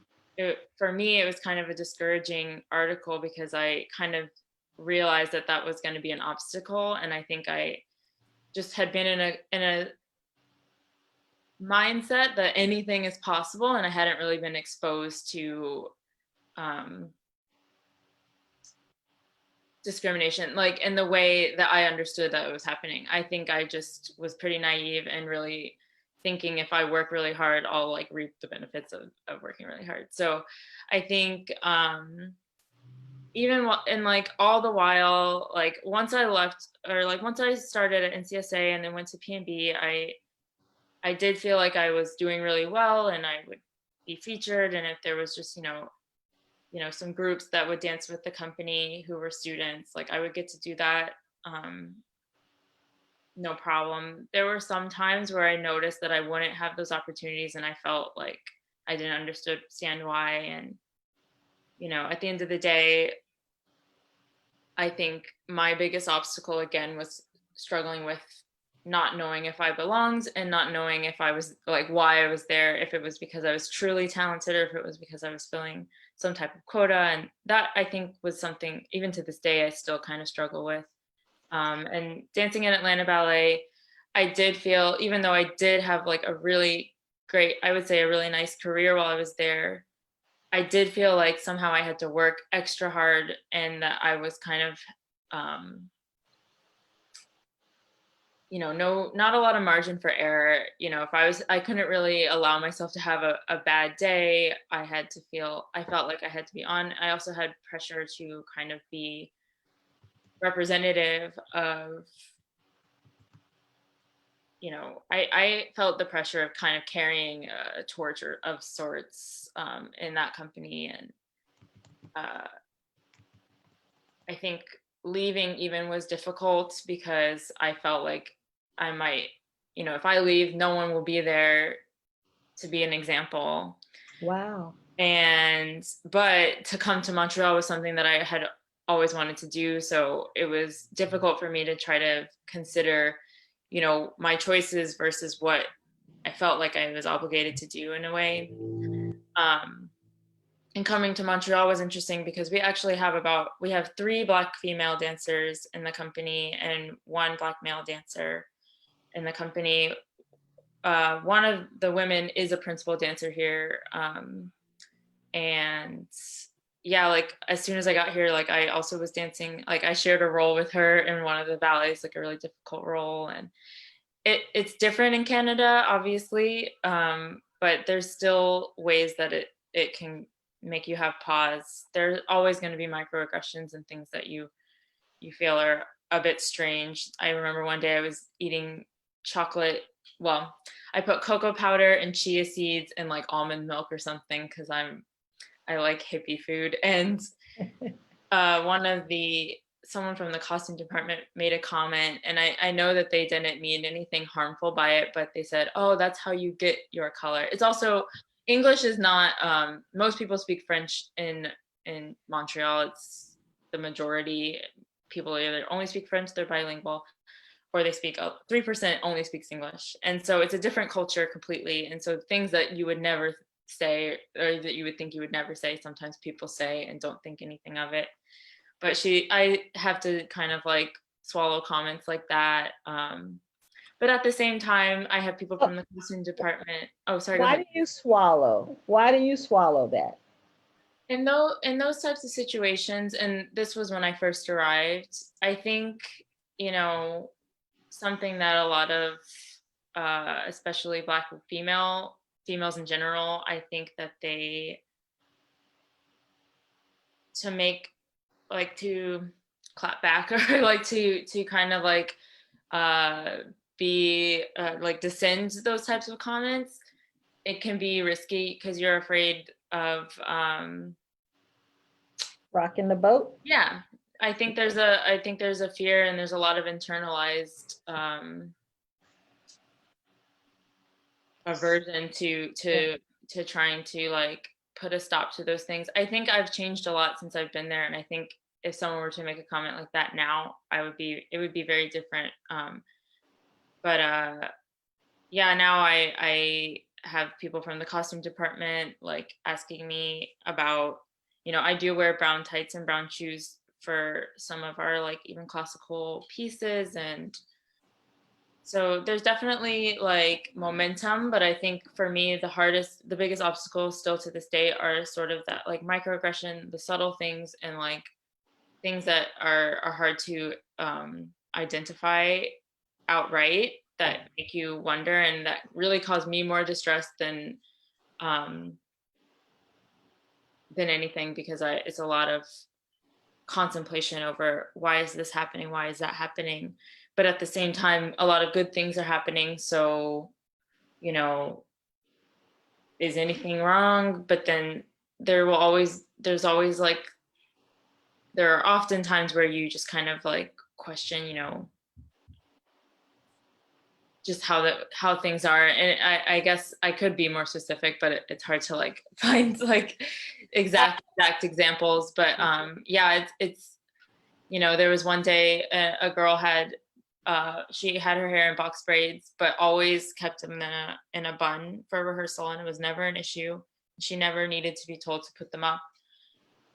for me, it was kind of a discouraging article, because I kind of realized that that was going to be an obstacle. And I think I just had been in a mindset that anything is possible, and I hadn't really been exposed to discrimination like in the way that I understood that it was happening. I think I just was pretty naive and really thinking if I work really hard, I'll like reap the benefits of working really hard. So I think even and like all the while, like once I left, or like once I started at NCSA and then went to PNB, I did feel like I was doing really well, and I would be featured. And if there was just, you know, some groups that would dance with the company who were students. Like I would get to do that. No problem. There were some times where I noticed that I wouldn't have those opportunities and I felt like I didn't understand why. And, you know, at the end of the day, I think my biggest obstacle again was struggling with not knowing if I belonged and not knowing if I was like why I was there, if it was because I was truly talented or if it was because I was filling some type of quota. And that I think was something even to this day I still kind of struggle with. And dancing in Atlanta Ballet, I did feel, even though I did have like a really great, I would say a really nice career while I was there, I did feel like somehow I had to work extra hard and that I was kind of, you know, not a lot of margin for error. You know, if I couldn't really allow myself to have a bad day. I felt like I had to be on. I also had pressure to kind of be representative of, you know, I felt the pressure of kind of carrying a torch of sorts in that company. And I think leaving even was difficult because I felt like I might, you know, if I leave, no one will be there to be an example. Wow. But to come to Montreal was something that I had always wanted to do. So it was difficult for me to try to consider, you know, my choices versus what I felt like I was obligated to do in a way. And coming to Montreal was interesting because we have 3 Black female dancers in the company and 1 Black male dancer in the company. One of the women is a principal dancer here. And yeah, like as soon as I got here, like I also was dancing, like I shared a role with her in one of the ballets, like a really difficult role. And it's different in Canada, obviously, but there's still ways that it can make you have pause. There's always going to be microaggressions and things that you feel are a bit strange. I remember one day I was eating chocolate. Well, I put cocoa powder and chia seeds and like almond milk or something because I like hippie food. And someone from the costume department made a comment, and I know that they didn't mean anything harmful by it, but they said, "Oh, that's how you get your color." It's also, English is not, most people speak French in Montreal. It's the majority. People either only speak French, they're bilingual, or they speak, 3% only speaks English. And so it's a different culture completely. And so things that you would never say, or that you would think you would never say, sometimes people say and don't think anything of it. But I have to kind of like swallow comments like that. But at the same time, I have people from the costume department. Oh, sorry. Why do you swallow? Why do you swallow that? In those types of situations, and this was when I first arrived, I think, you know, something that a lot of, especially Black females in general, I think that to clap back or like to kind of like be like descend those types of comments, it can be risky because you're afraid of Rocking the boat? yeah. I think there's a fear, and there's a lot of internalized aversion to trying to like put a stop to those things. I think I've changed a lot since I've been there, and I think if someone were to make a comment like that now, it would be very different. But yeah, now I have people from the costume department like asking me about, you know, I do wear brown tights and brown shoes for some of our like even classical pieces, and so there's definitely like momentum. But I think for me, the biggest obstacles still to this day are sort of that like microaggression, the subtle things, and like things that are hard to identify outright, that make you wonder, and that really cause me more distress than anything, because it's a lot of contemplation over why is this happening, why is that happening, but at the same time a lot of good things are happening. So, you know, is anything wrong? But then there's always like, there are often times where you just kind of like question, you know, just how things are. And I guess I could be more specific, but it's hard to like find like exact examples. But yeah, it's you know, there was one day a girl had she had her hair in box braids, but always kept them in a bun for rehearsal, and it was never an issue. She never needed to be told to put them up.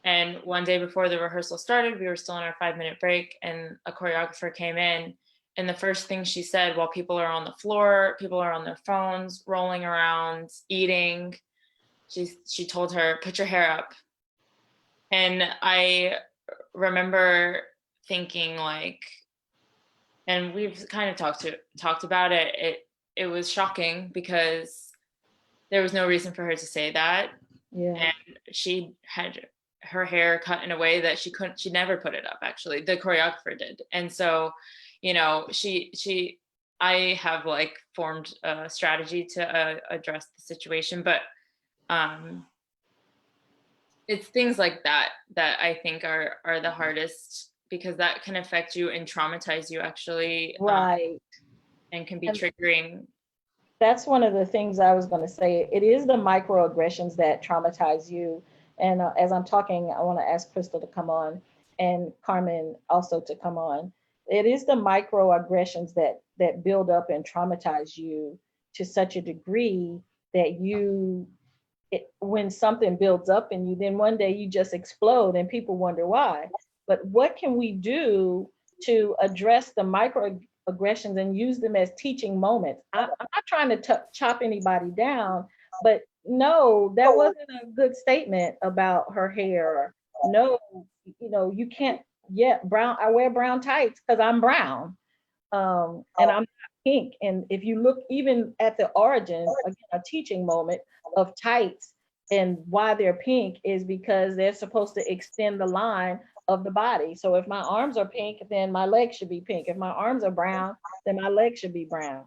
And one day before the rehearsal started, we were still in our 5-minute break, and a choreographer came in. And the first thing she said, while people are on the floor, people are on their phones, rolling around, eating, she told her, "Put your hair up." And I remember thinking like, and we've kind of talked about it. It was shocking because there was no reason for her to say that. Yeah. And she had her hair cut in a way that she never put it up, actually. The choreographer did. And so, you know, I have like formed a strategy to address the situation, but it's things like that I think are the hardest, because that can affect you and traumatize you, actually. Right. And can be triggering. That's one of the things I was going to say. It is the microaggressions that traumatize you. And as I'm talking, I want to ask Crystal to come on and Carmen also to come on. It is the microaggressions that build up and traumatize you to such a degree that when something builds up in you, then one day you just explode and people wonder why. But what can we do to address the microaggressions and use them as teaching moments? I'm not trying to chop anybody down, but no, that wasn't a good statement about her hair. No, you know, you can't, brown, I wear brown tights because I'm brown. And I'm not pink. And if you look even at the origin, again, a teaching moment of tights and why they're pink is because they're supposed to extend the line of the body. So if my arms are pink, then my legs should be pink. If my arms are brown, then my legs should be brown.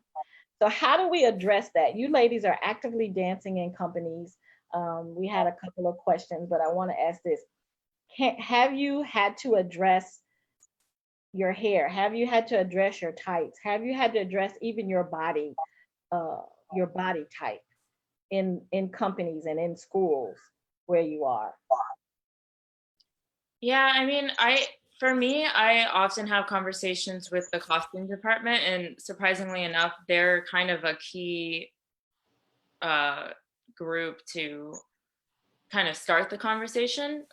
So how do we address that? You ladies are actively dancing in companies. We had a couple of questions, but I want to ask this. Have you had to address your hair? Have you had to address your tights? Have you had to address even your body type in companies and in schools where you are? Yeah, I mean, for me, I often have conversations with the costume department, and surprisingly enough, they're kind of a key group to kind of start the conversation.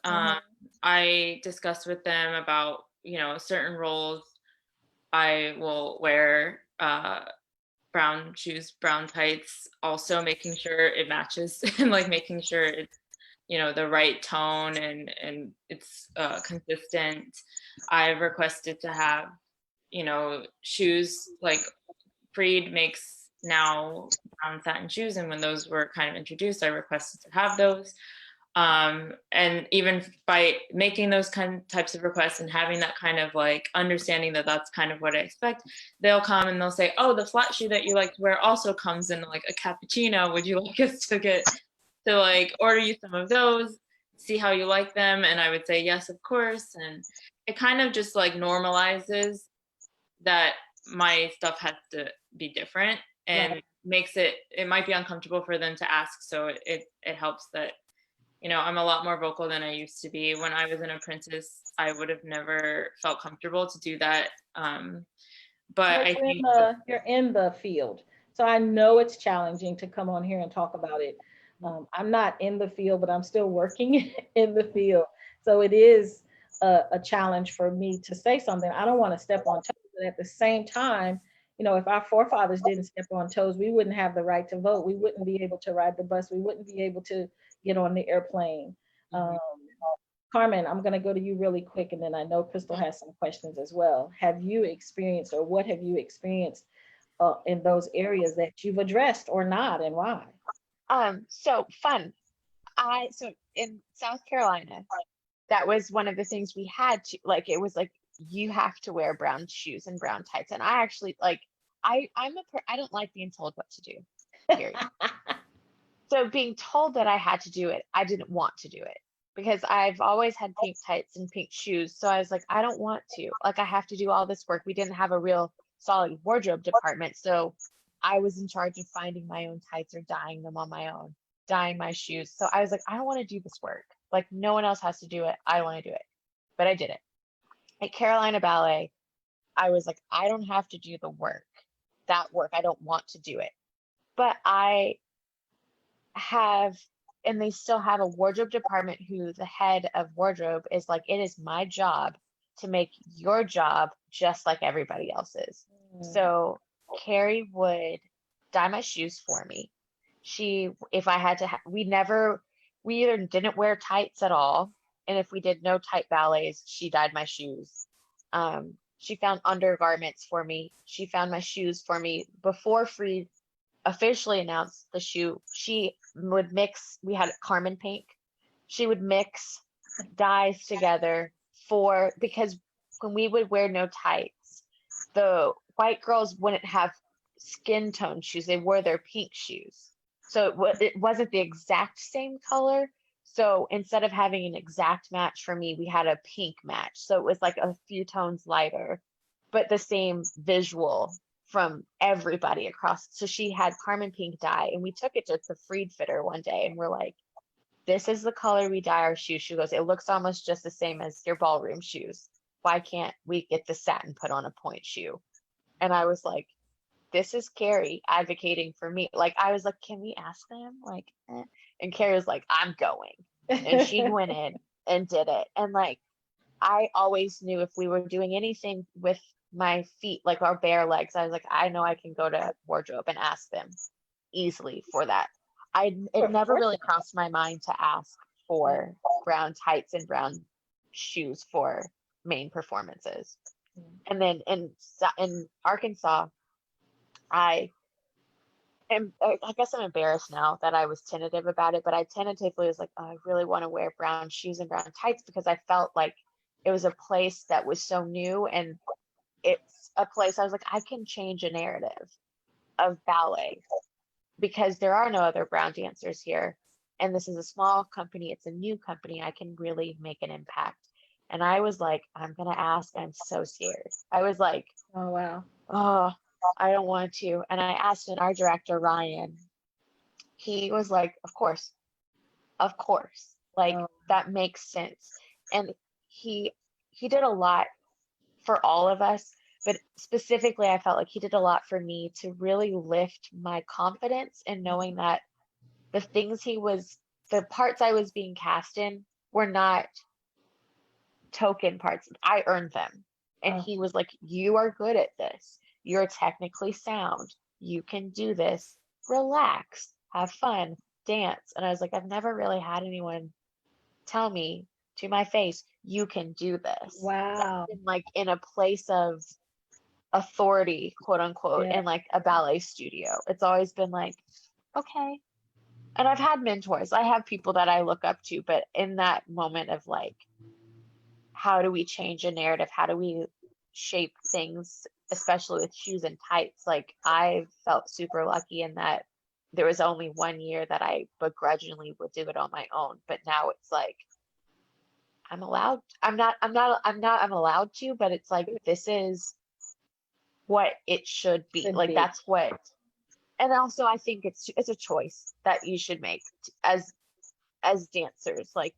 I discussed with them about, you know, certain roles. I will wear brown shoes, brown tights, also making sure it matches and like making sure it's, you know, the right tone and it's consistent. I've requested to have, you know, shoes, like Freed makes now brown satin shoes, and when those were kind of introduced, I requested to have those. And even by making those types of requests and having that kind of like understanding that that's kind of what I expect, they'll come and they'll say, "Oh, the flat shoe that you like to wear also comes in like a cappuccino. Would you like us to like order you some of those, see how you like them?" And I would say, "Yes, of course." And it kind of just like normalizes that my stuff has to be different, and makes it might be uncomfortable for them to ask. So it helps that, you know, I'm a lot more vocal than I used to be. When I was an apprentice, I would have never felt comfortable to do that. But I think you're in the field. So I know it's challenging to come on here and talk about it. I'm not in the field, but I'm still working in the field. So it is a challenge for me to say something. I don't want to step on toes, but at the same time, you know, if our forefathers didn't step on toes, we wouldn't have the right to vote. We wouldn't be able to ride the bus. We wouldn't be able to get on the airplane. Carmen, I'm going to go to you really quick, and then I know Crystal has some questions as well. Have you experienced, or what have you experienced in those areas that you've addressed or not, and why? So fun. So in South Carolina, that was one of the things we had to, like, it was like, you have to wear brown shoes and brown tights. And I actually like, I don't like being told what to do, period. So being told that I had to do it, I didn't want to do it because I've always had pink tights and pink shoes. So I was like, I don't want to. Like, I have to do all this work. We didn't have a real solid wardrobe department. So I was in charge of finding my own tights or dyeing them on my own, dyeing my shoes. So I was like, I don't want to do this work. Like, no one else has to do it. I want to do it. But I did it. At Carolina Ballet, I was like, I don't have to do the work, that work. I don't want to do it. But I have, and they still have a wardrobe department who the head of wardrobe is like, it is my job to make your job just like everybody else's. So Carrie would dye my shoes for me. If I had to, we either didn't wear tights at all. And if we did no tight ballets, she dyed my shoes. She found undergarments for me. She found my shoes for me before Freed officially announced the shoe. She would mix, we had Carmen pink. She would mix dyes together because when we would wear no tights, the white girls wouldn't have skin tone shoes. They wore their pink shoes. So it wasn't the exact same color. So instead of having an exact match for me, we had a pink match. So it was like a few tones lighter, but the same visual from everybody across. So she had Carmen pink dye, and we took it to the Freed fitter one day, and we're like, this is the color we dye our shoes. She goes, it looks almost just the same as your ballroom shoes. Why can't we get the satin put on a point shoe? And I was like, this is Carrie advocating for me. Like, I was like, can we ask them? Like, And Carrie was like, I'm going. And she went in and did it. And like, I always knew if we were doing anything with my feet, like our bare legs, I was like, I know I can go to wardrobe and ask them easily for that. It never really crossed my mind to ask for brown tights and brown shoes for main performances. And then in Arkansas, I guess I'm embarrassed now that I was tentative about it, but I tentatively was like, oh, I really want to wear brown shoes and brown tights because I felt like it was a place that was so new, and it's a place I was like, I can change a narrative of ballet because there are no other brown dancers here. And this is a small company. It's a new company. I can really make an impact. And I was like, I'm going to ask. I'm so scared. I was like, Oh, wow. oh, I don't want to. And I asked our director, Ryan. He was like, of course. Like, that makes sense. And he did a lot for all of us, but specifically, I felt like he did a lot for me to really lift my confidence in knowing that the parts I was being cast in were not token parts. I earned them. And he was like, you are good at this. You're technically sound. You can do this. Relax, have fun, dance. And I was like, I've never really had anyone tell me to my face, you can do this. Wow. Like in a place of authority, quote unquote, in like a ballet studio. It's always been like, okay. And I've had mentors. I have people that I look up to, but in that moment of like, how do we change a narrative? How do we shape things, especially with shoes and tights? Like, I felt super lucky in that there was only 1 year that I begrudgingly would do it on my own. But now it's like, I'm allowed to, but it's like, this is what it should be. Like, that's what, and also I think it's a choice that you should make as dancers. Like,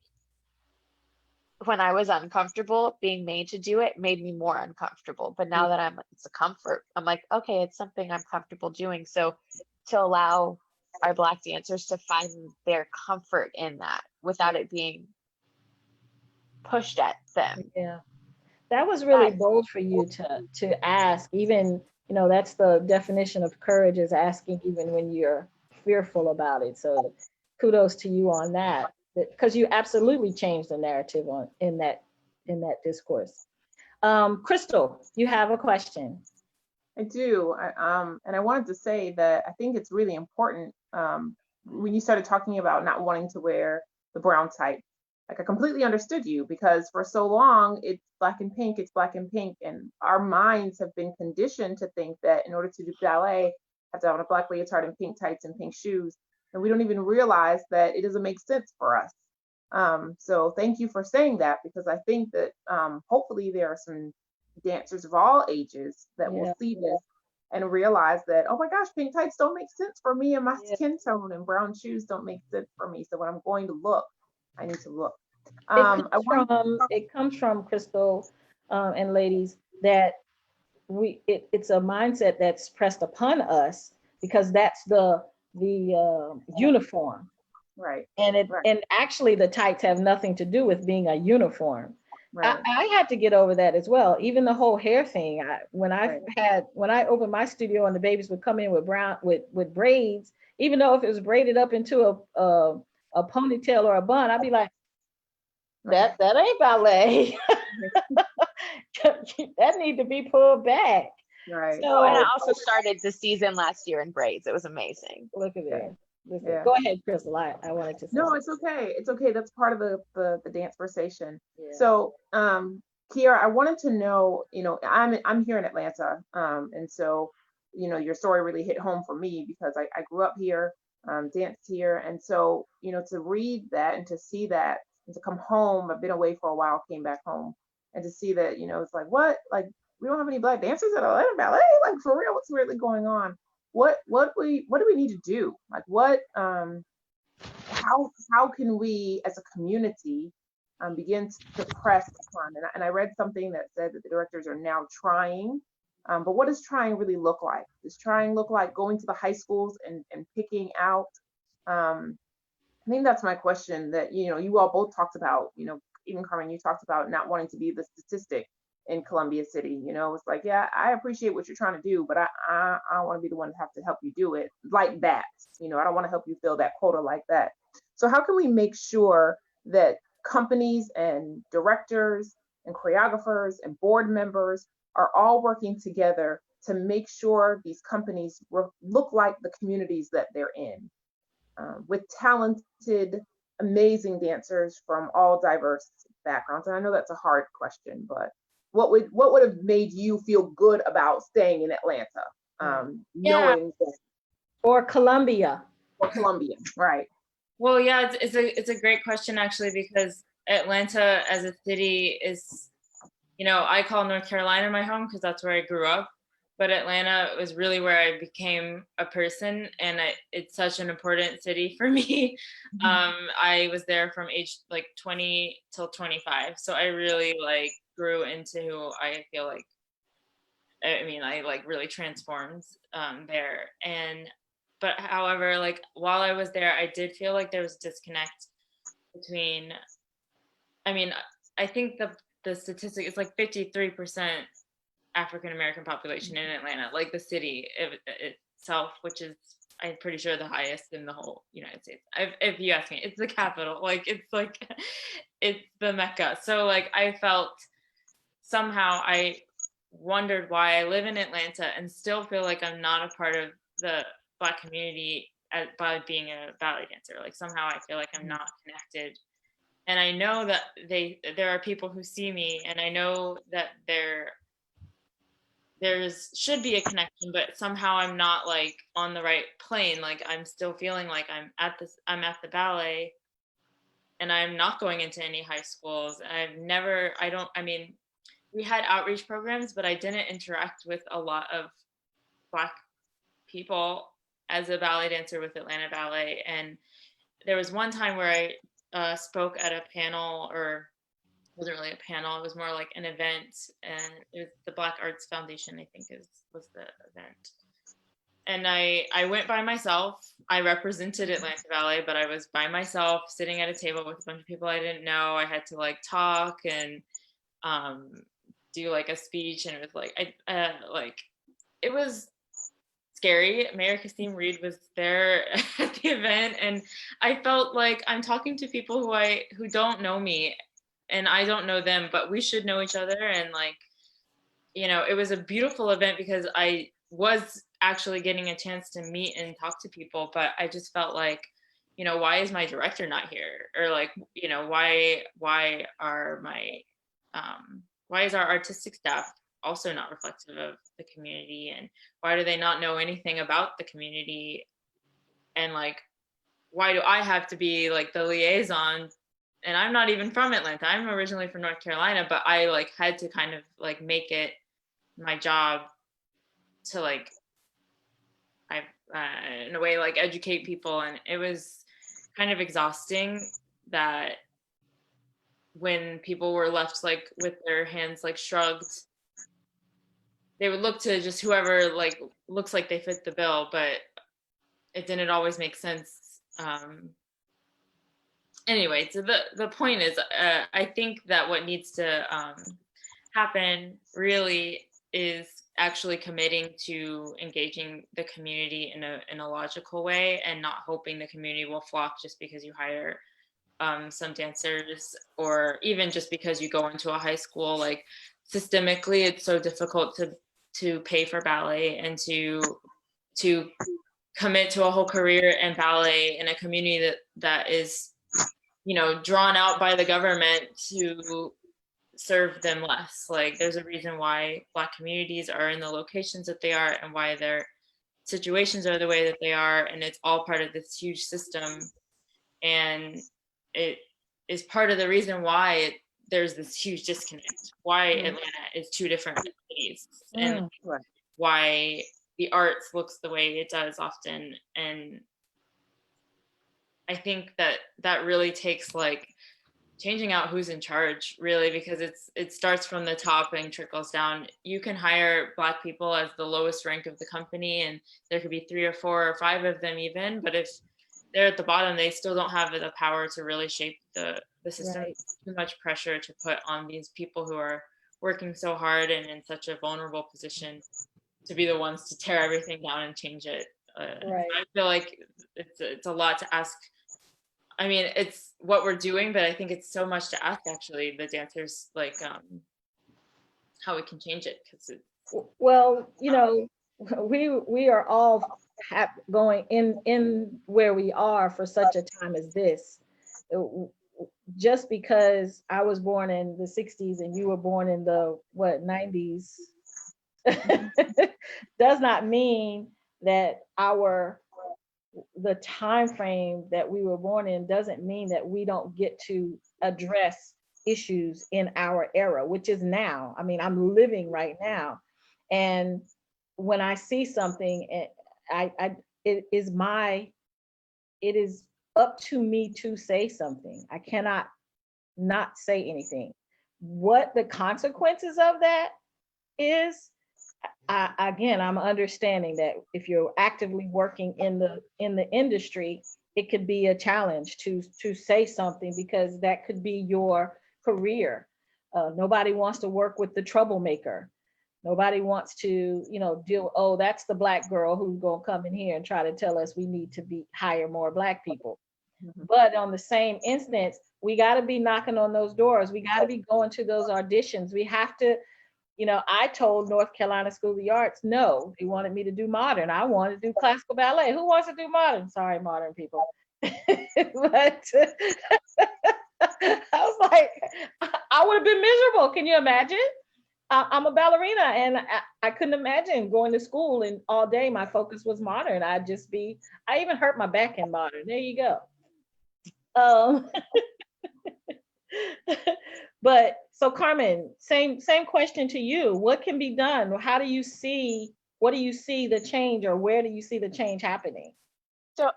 when I was uncomfortable, being made to do it made me more uncomfortable. But now that it's a comfort, I'm like, okay, it's something I'm comfortable doing. So to allow our Black dancers to find their comfort in that without it being pushed at them. Yeah. That was really bold for you to ask, even, that's the definition of courage, is asking even when you're fearful about it. So kudos to you on that, because you absolutely changed the narrative in that discourse. Crystal, you have a question. I do. And I wanted to say that I think it's really important when you started talking about not wanting to wear the brown tights. Like, I completely understood you, because for so long it's black and pink, and our minds have been conditioned to think that in order to do ballet, you have to have a black leotard and pink tights and pink shoes. and we don't even realize that it doesn't make sense for us. So thank you for saying that, because I think that hopefully there are some dancers of all ages that will Yeah. see this and realize that, oh my gosh, pink tights don't make sense for me and my Yeah. skin tone, and brown shoes don't make sense for me. So when I'm going to look, I need to look. It comes from Crystal, and ladies, that it's a mindset that's pressed upon us because that's the uniform. Right. And actually the tights have nothing to do with being a uniform. Right. I had to get over that as well. Even the whole hair thing. When I opened my studio and the babies would come in with with braids, even though if it was braided up into a ponytail or a bun, I'd be like, that ain't ballet. That need to be pulled back. Right. So, and I also started the season last year in braids. It was amazing. Look at that. Yeah. Go ahead, Crystal. I wanted to say No, something. it's okay. It's okay. That's part of the dance conversation. Yeah. So, Kiara, I wanted to know, I'm here in Atlanta, and so, your story really hit home for me because I grew up here, danced here, and so, to read that and to see that and to come home, I've been away for a while, came back home, and to see that, it's like, what, like, we don't have any Black dancers at Atlanta Ballet, like, for real, what's really going on? What do we need to do? Like, how can we as a community begin to press upon, and I read something that said that the directors are now trying, but what does trying really look like? Does trying look like going to the high schools and picking out, I think that's my question that you all both talked about, even Carmen, you talked about not wanting to be the statistic in Columbia City. It's like, yeah, I appreciate what you're trying to do, but I don't want to be the one to have to help you do it like that. I don't want to help you fill that quota like that. So how can we make sure that companies and directors and choreographers and board members are all working together to make sure these companies look like the communities that they're in, with talented, amazing dancers from all diverse backgrounds? And I know that's a hard question, but what would have made you feel good about staying in Atlanta, knowing that, or Columbia, right? Well, yeah, it's a great question actually, because Atlanta as a city is, I call North Carolina my home because that's where I grew up, but Atlanta was really where I became a person, and it's such an important city for me. I was there from age like 20 till 25, so I really like grew into who I feel like. I mean, I like really transformed there, but however, like while I was there, I did feel like there was a disconnect between, I mean, I think the statistic is like 53% African American population in Atlanta, like the city itself, which is, I'm pretty sure, the highest in the whole United States. If you ask me, it's the capital, it's the Mecca. So like I felt somehow, I wondered why I live in Atlanta and still feel like I'm not a part of the Black community by being a ballet dancer. Like somehow I feel like I'm not connected. And I know that there are people who see me, and I know that should be a connection, but somehow I'm not like on the right plane. Like I'm still feeling like I'm at the ballet, and I'm not going into any high schools. We had outreach programs, but I didn't interact with a lot of Black people as a ballet dancer with Atlanta Ballet. And there was one time where I spoke at a panel, or it wasn't really a panel, it was more like an event, and it was the Black Arts Foundation, I think was the event. And I went by myself. I represented Atlanta Ballet, but I was by myself sitting at a table with a bunch of people I didn't know. I had to like talk and do like a speech, and it was like it was scary. Mayor Kasim Reed was there at the event, and I felt like I'm talking to people who don't know me, and I don't know them, but we should know each other. And like, it was a beautiful event because I was actually getting a chance to meet and talk to people, but I just felt like, why is my director not here? Or like, why is our artistic staff also not reflective of the community, and why do they not know anything about the community? And like, why do I have to be like the liaison? And I'm not even from Atlanta. I'm originally from North Carolina, but I like had to kind of like make it my job to like, in a way, like educate people. And it was kind of exhausting that when people were left like with their hands like shrugged, they would look to just whoever like looks like they fit the bill, but it didn't always make sense. Anyway, so the point is, I think that what needs to happen really is actually committing to engaging the community in a logical way, and not hoping the community will flock just because you hire some dancers, or even just because you go into a high school. Like systemically, it's so difficult to pay for ballet and to commit to a whole career in ballet in a community that is, you know, drawn out by the government to serve them less. Like there's a reason why Black communities are in the locations that they are, and why their situations are the way that they are, and it's all part of this huge system. And it is part of the reason why there's this huge disconnect, why Atlanta is two different cities, and why the arts looks the way it does often. And I think that really takes like changing out who's in charge, really, because it starts from the top and trickles down. You can hire Black people as the lowest rank of the company, and there could be 3 or 4 or 5 of them even, but if they're at the bottom, they still don't have the power to really shape the system. Right. Too much pressure to put on these people who are working so hard and in such a vulnerable position to be the ones to tear everything down and change it. Right. I feel like it's a lot to ask. I mean, it's what we're doing, but I think it's so much to ask, actually, the dancers, like how we can change it. Well, you know, we are all going in where we are for such a time as this. Just because I was born in the 60s and you were born in the 90s does not mean that the time frame that we were born in doesn't mean that we don't get to address issues in our era, which is now. I mean, I'm living right now, and when I see something, it is up to me to say something. I cannot not say anything. What the consequences of that is, I'm understanding that if you're actively working in the industry, it could be a challenge to say something, because that could be your career. Nobody wants to work with the troublemaker. Nobody wants to, deal. Oh, that's the Black girl who's gonna come in here and try to tell us we need to hire more Black people. But on the same instance, we got to be knocking on those doors. We got to be going to those auditions. We have to. I told North Carolina School of the Arts, no, they wanted me to do modern. I wanted to do classical ballet. Who wants to do modern? Sorry, modern people. But I was like, I would have been miserable. Can you imagine? I'm a ballerina, and I couldn't imagine going to school and all day my focus was modern. I even hurt my back in modern. There you go. But so Carmen, same question to you. What can be done? What do you see the change, or where do you see the change happening? So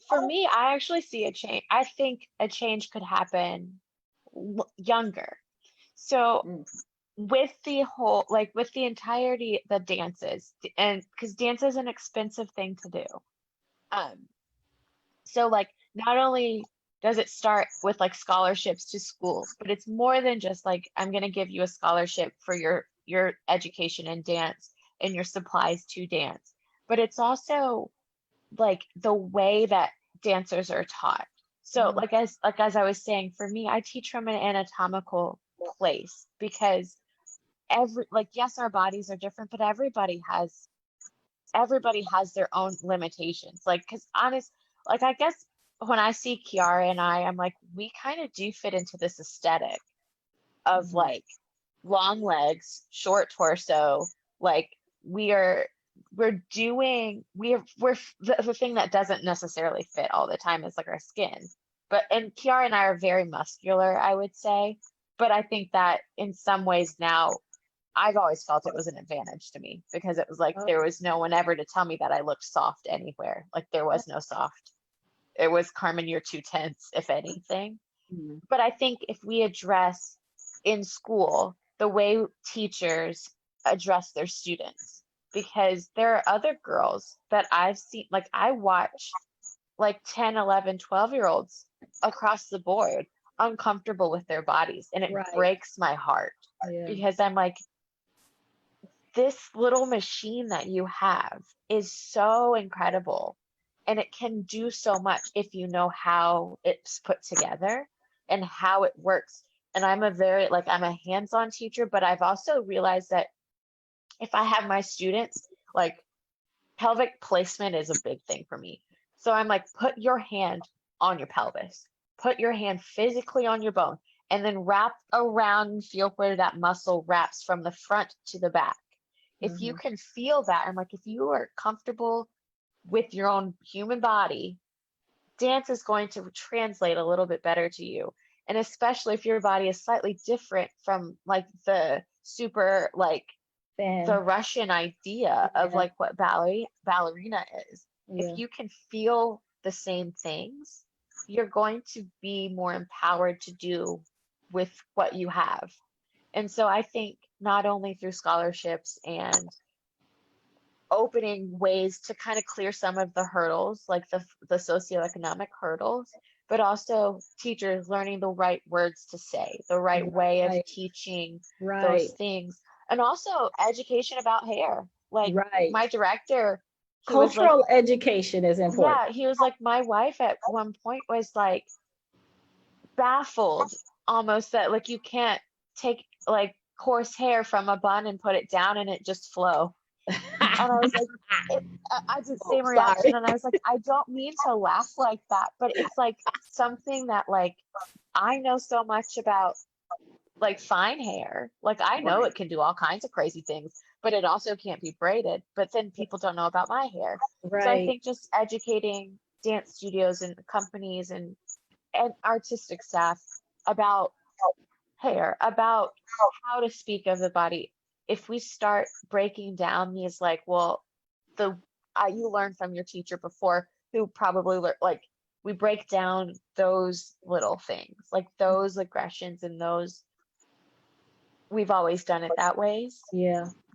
for me, I actually see a change. I think a change could happen younger. So with the whole, like with the entirety, the dances, and because dance is an expensive thing to do. So like not only does it start with like scholarships to schools, but it's more than just like, I'm going to give you a scholarship for your education in dance and your supplies to dance. But it's also like the way that dancers are taught. So like as I was saying, for me, I teach from an anatomical place, because yes, our bodies are different, but everybody has their own limitations. Like, because I guess when I see Kiara and I'm like, we kind of do fit into this aesthetic of like long legs, short torso. Like we are we're doing, we're the thing that doesn't necessarily fit all the time is like our skin. But, and Kiara and I are very muscular, I would say. But I think that in some ways now, I've always felt it was an advantage to me because it was like there was no one ever to tell me that I looked soft anywhere. Like there was no soft. It was Carmen, you're too tense, if anything. But I think if we address in school the way teachers address their students, because there are other girls that I've seen, like I watch like 10, 11, 12-year-olds across the board uncomfortable with their bodies, and it breaks my heart because I'm like, this little machine that you have is so incredible, and it can do so much if you know how it's put together and how it works. And I'm I'm a hands-on teacher, but I've also realized that if I have my students, like pelvic placement is a big thing for me. So I'm like, put your hand on your pelvis, put your hand physically on your bone, and then wrap around and feel where that muscle wraps from the front to the back. If you can feel that, and like if you are comfortable with your own human body, dance is going to translate a little bit better to you. And especially if your body is slightly different from like the super like the Russian idea of like what ballerina is. If you can feel the same things, you're going to be more empowered to do with what you have. And so I think not only through scholarships and opening ways to kind of clear some of the hurdles, like the socioeconomic hurdles, but also teachers learning the right words to say, the right way of teaching those things, and also education about hair. Like my director, cultural education is important. Yeah, he was like, my wife at one point was like baffled almost that like you can't take like coarse hair from a bun and put it down and it just flow. And I was like, I did the same reaction, and I was like, I don't mean to laugh like that, but it's like something that like I know so much about, like fine hair. Like I know it can do all kinds of crazy things, but it also can't be braided. But then people don't know about my hair. So I think just educating dance studios and companies and artistic staff about hair, about how to speak of the body. If we start breaking down these, like, well, you learned from your teacher before, who probably like we break down those little things, like those aggressions and those we've always done it that ways.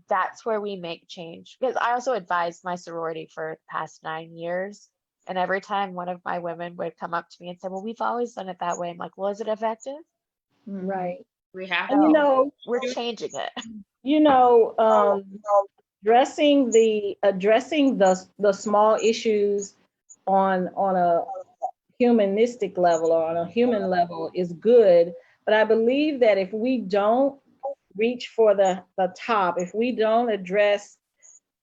That's where we make change. Because I also advised my sorority for the past 9 years. And every time one of my women would come up to me and say, well, we've always done it that way. I'm like, well, is it effective? We have and to. We're changing it. Addressing the small issues on a humanistic level or on a human level is good. But I believe that if we don't reach for the top, if we don't address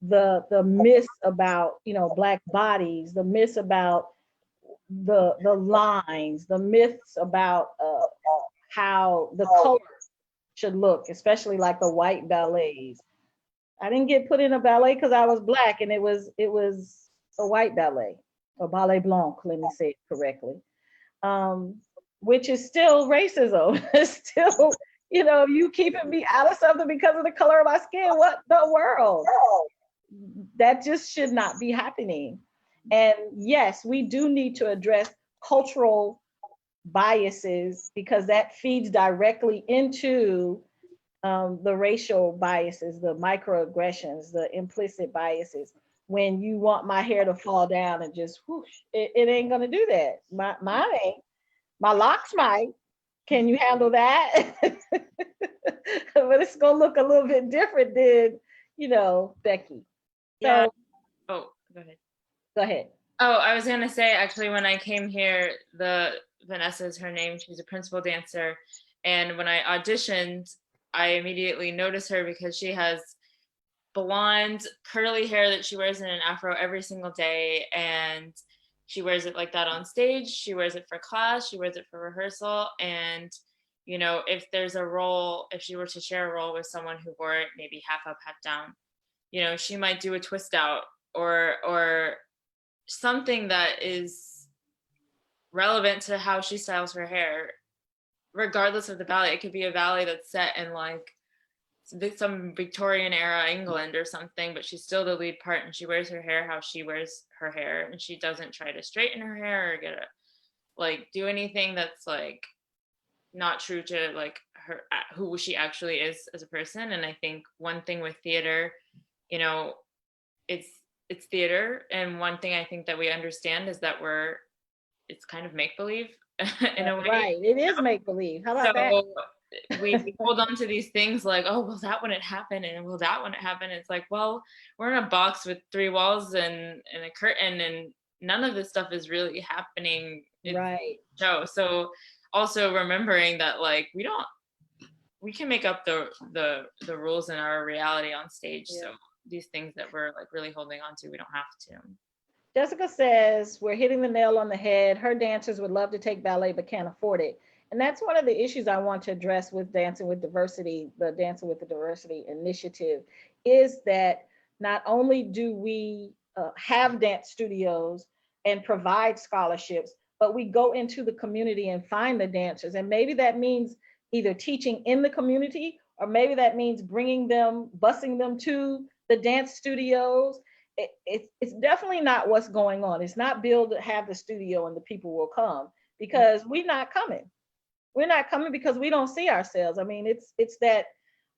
the myths about Black bodies, the myths about the lines, the myths about how the color should look, especially like the white ballets. I didn't get put in a ballet because I was Black, and it was a white ballet, or ballet blanc, let me say it correctly, which is still racism. It's still, you keeping me out of something because of the color of my skin. What the world? That just should not be happening. And yes, we do need to address cultural biases, because that feeds directly into the racial biases, the microaggressions, the implicit biases. When you want my hair to fall down and just whoosh, it ain't gonna do that. Mine ain't. My locks might. Can you handle that? But it's gonna look a little bit different than, Becky. Yeah. So, oh, go ahead. Go ahead. Oh, I was gonna say, actually, when I came here, Vanessa is her name. She's a principal dancer, and when I auditioned, I immediately noticed her because she has blonde, curly hair that she wears in an afro every single day, and she wears it like that on stage. She wears it for class. She wears it for rehearsal, and if there's a role, if she were to share a role with someone who wore it maybe half up, half down, you know, she might do a twist out or something that is relevant to how she styles her hair, regardless of the ballet. It could be a ballet that's set in like some Victorian era England or something, but she's still the lead part and she wears her hair how she wears her hair, and she doesn't try to straighten her hair or get a like do anything that's like not true to like her who she actually is as a person. And I think one thing with theater, you know, it's theater, and one thing I think that we understand is that it's kind of make believe in a way. Right, it is make believe. How about that? So we hold on to these things like, oh, well, that wouldn't happen, and will that wouldn't happen. It's like, well, we're in a box with 3 walls and a curtain, and none of this stuff is really happening in Right. the show. So also remembering that like we can make up the rules in our reality on stage. Yeah. So these things that we're like really holding on to, we don't have to. Jessica says we're hitting the nail on the head. Her dancers would love to take ballet but can't afford it. And that's one of the issues I want to address with Dancing with Diversity, the Dancing with the Diversity initiative, is that not only do we have dance studios and provide scholarships, but we go into the community and find the dancers. And maybe that means either teaching in the community, or maybe that means bringing them, busing them to the dance studios. It's definitely not what's going on. It's not build, have the studio and the people will come, because we're not coming. We're not coming because we don't see ourselves. I mean, it's that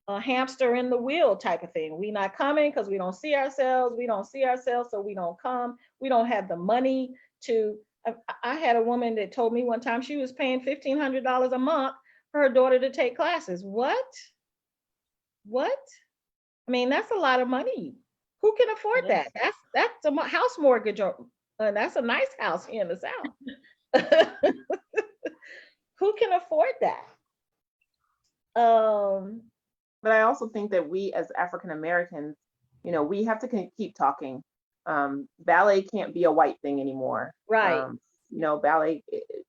hamster in the wheel type of thing. We're not coming because we don't see ourselves. We don't see ourselves, so we don't come. We don't have the money to. I had a woman that told me one time she was paying $1,500 a month for her daughter to take classes. What? I mean, that's a lot of money. Who can afford that? That's a house mortgage, or that's a nice house here in the South. Who can afford that? But I also think that we as African Americans, you know, we have to keep talking. Ballet can't be a white thing anymore. Right. You know, ballet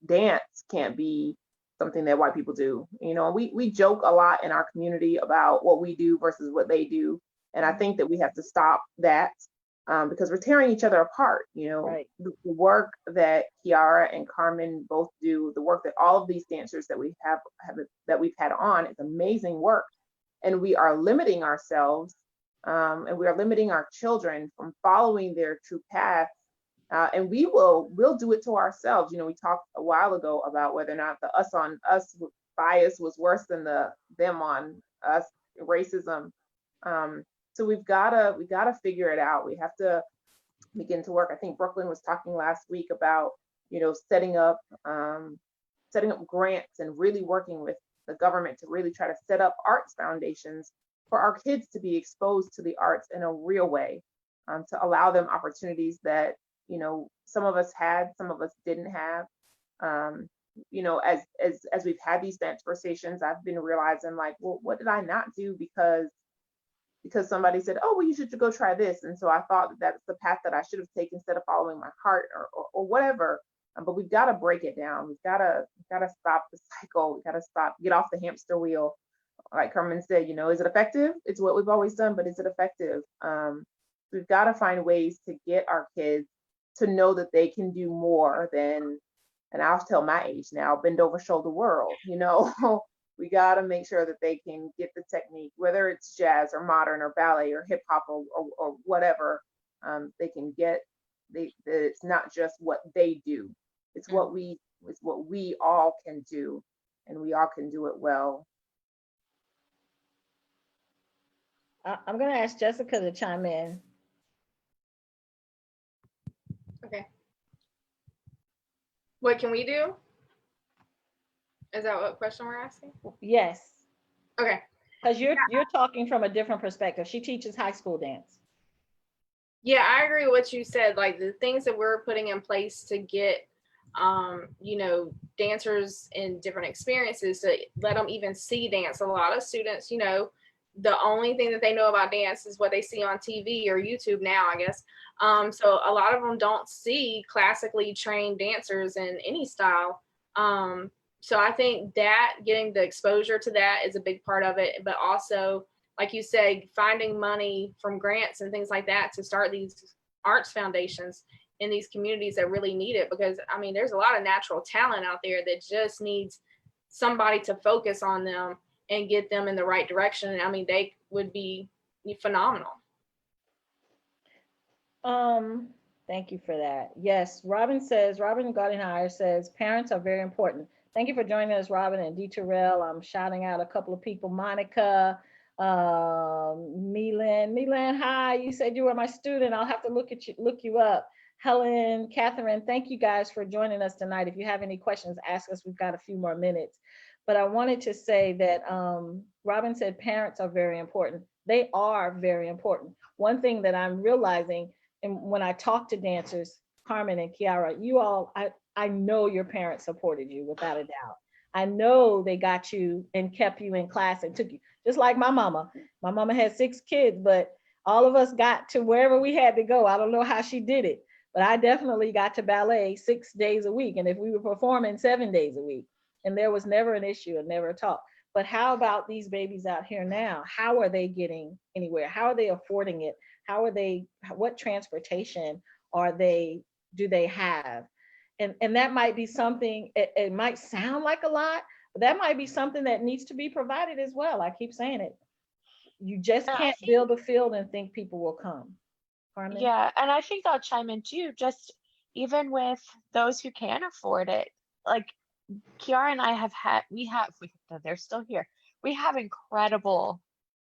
dance can't be something that white people do. You know, we joke a lot in our community about what we do versus what they do. And I think that we have to stop that, because we're tearing each other apart. You know, Right. the work that Kiara and Carmen both do, the work that all of these dancers that we have that we've had on is amazing work. And we are limiting ourselves, and we are limiting our children from following their true path. And we'll do it to ourselves. You know, we talked a while ago about whether or not the us on us bias was worse than the them on us racism. So we gotta figure it out. We have to begin to work. I think Brooklyn was talking last week about, you know, setting up grants and really working with the government to really try to set up arts foundations for our kids to be exposed to the arts in a real way, to allow them opportunities that, you know, some of us had, some of us didn't have. You know, as we've had these conversations, I've been realizing like, well, what did I not do because somebody said, oh, well, you should go try this. And so I thought that that's the path that I should have taken instead of following my heart or whatever. But we've got to break it down. We've got to stop the cycle. We've got to get off the hamster wheel. Like Carmen said, you know, is it effective? It's what we've always done, but is it effective? We've got to find ways to get our kids to know that they can do more than, and I'll tell my age now, bend over shoulder world, you know. We got to make sure that they can get the technique, whether it's jazz or modern or ballet or hip hop or whatever. They can get. It's not just what they do; it's what we all can do, and we all can do it well. I'm going to ask Jessica to chime in. Okay. What can we do? Is that what question we're asking? Yes. Okay. Because you're talking from a different perspective. She teaches high school dance. Yeah, I agree with what you said. Like the things that we're putting in place to get, you know, dancers in different experiences, to let them even see dance. A lot of students, you know, the only thing that they know about dance is what they see on TV or YouTube now, I guess. So a lot of them don't see classically trained dancers in any style. So I think that getting the exposure to that is a big part of it, but also like you said, finding money from grants and things like that to start these arts foundations in these communities that really need it. Because I mean, there's a lot of natural talent out there that just needs somebody to focus on them and get them in the right direction. And I mean, they would be phenomenal. Thank you for that. Yes, Robin Gardenhire says parents are very important. Thank you for joining us, Robin and D. Terrell. I'm shouting out a couple of people. Monica, Milan, hi. You said you were my student. I'll have to look you up. Helen, Catherine, thank you guys for joining us tonight. If you have any questions, ask us. We've got a few more minutes. But I wanted to say that Robin said parents are very important. They are very important. One thing that I'm realizing, and when I talk to dancers, Carmen and Kiara, you all, I know your parents supported you without a doubt. I know they got you and kept you in class and took you, just like my mama. My mama had 6 kids, but all of us got to wherever we had to go. I don't know how she did it, but I definitely got to ballet 6 days a week. And if we were performing 7 days a week, and there was never an issue and never a talk. But how about these babies out here now? How are they getting anywhere? How are they affording it? What transportation do they have? And that might be something, it might sound like a lot, but that might be something that needs to be provided as well. I keep saying it. You just can't build a field and think people will come. Carmen? Yeah, and I think I'll chime in too, just even with those who can afford it, like Kiara and I they're still here. We have incredible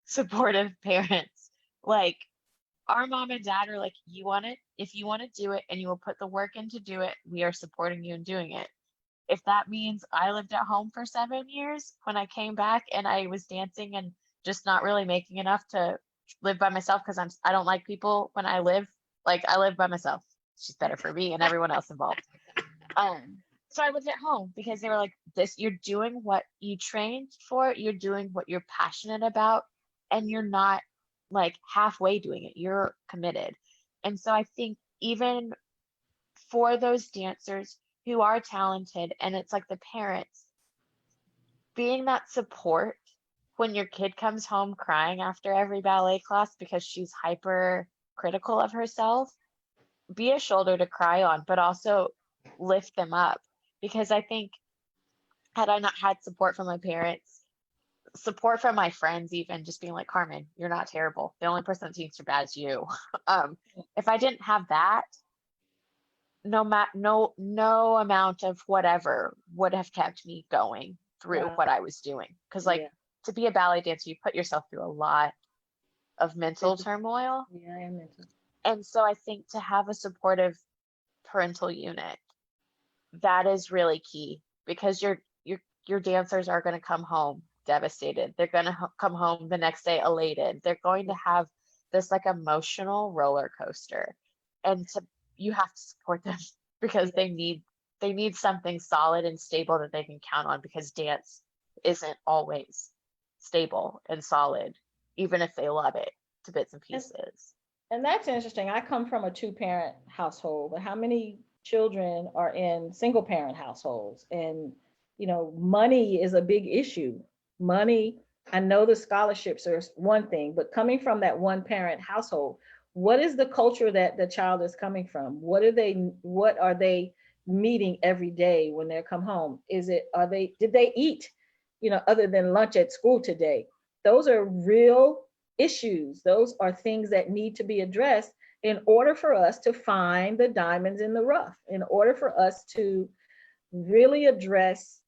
supportive parents. Like our mom and dad are like, you want it? If you want to do it and you will put the work in to do it, we are supporting you in doing it. If that means I lived at home for 7 years, when I came back and I was dancing and just not really making enough to live by myself, because I don't like people when I live by myself. It's just better for me and everyone else involved. So I lived at home because they were like, you're doing what you trained for, you're doing what you're passionate about, and you're not like halfway doing it, you're committed. And so I think even for those dancers who are talented, and it's like the parents, being that support when your kid comes home crying after every ballet class because she's hyper critical of herself, be a shoulder to cry on, but also lift them up. Because I think had I not had support from my parents, support from my friends, even just being like, Carmen, you're not terrible. The only person that thinks you're bad is you. If I didn't have that, no amount of whatever would have kept me going through what I was doing. Because to be a ballet dancer, you put yourself through a lot of mental turmoil. Yeah, and mental. And so I think to have a supportive parental unit, that is really key, because your dancers are going to come home devastated. They're going to come home the next day elated. They're going to have this like emotional roller coaster, and you have to support them because they need something solid and stable that they can count on, because dance isn't always stable and solid, even if they love it to bits and pieces. And that's interesting. I come from a 2-parent household, but how many children are in single parent households? And money is a big issue. Money, I know the scholarships are one thing, but coming from that 1-parent household, what is the culture that the child is coming from? What are they meeting every day when they come home? Did they eat, other than lunch at school today? Those are real issues. Those are things that need to be addressed in order for us to find the diamonds in the rough, in order for us to really address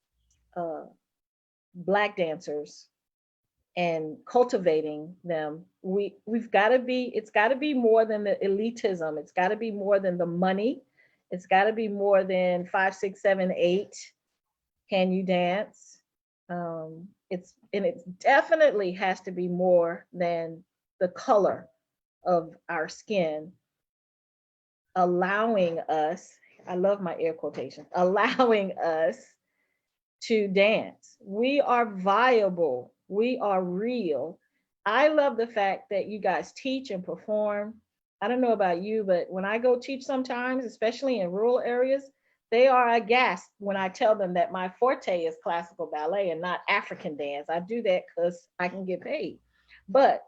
Black dancers and cultivating them. It's got to be more than the elitism. It's got to be more than the money. It's got to be more than 5, 6, 7, 8. Can you dance? It definitely has to be more than the color of our skin, allowing us, I love my air quotations, allowing us to dance. We are viable. We are real. I love the fact that you guys teach and perform. I don't know about you, but when I go teach sometimes, especially in rural areas, they are aghast when I tell them that my forte is classical ballet and not African dance. I do that because I can get paid. but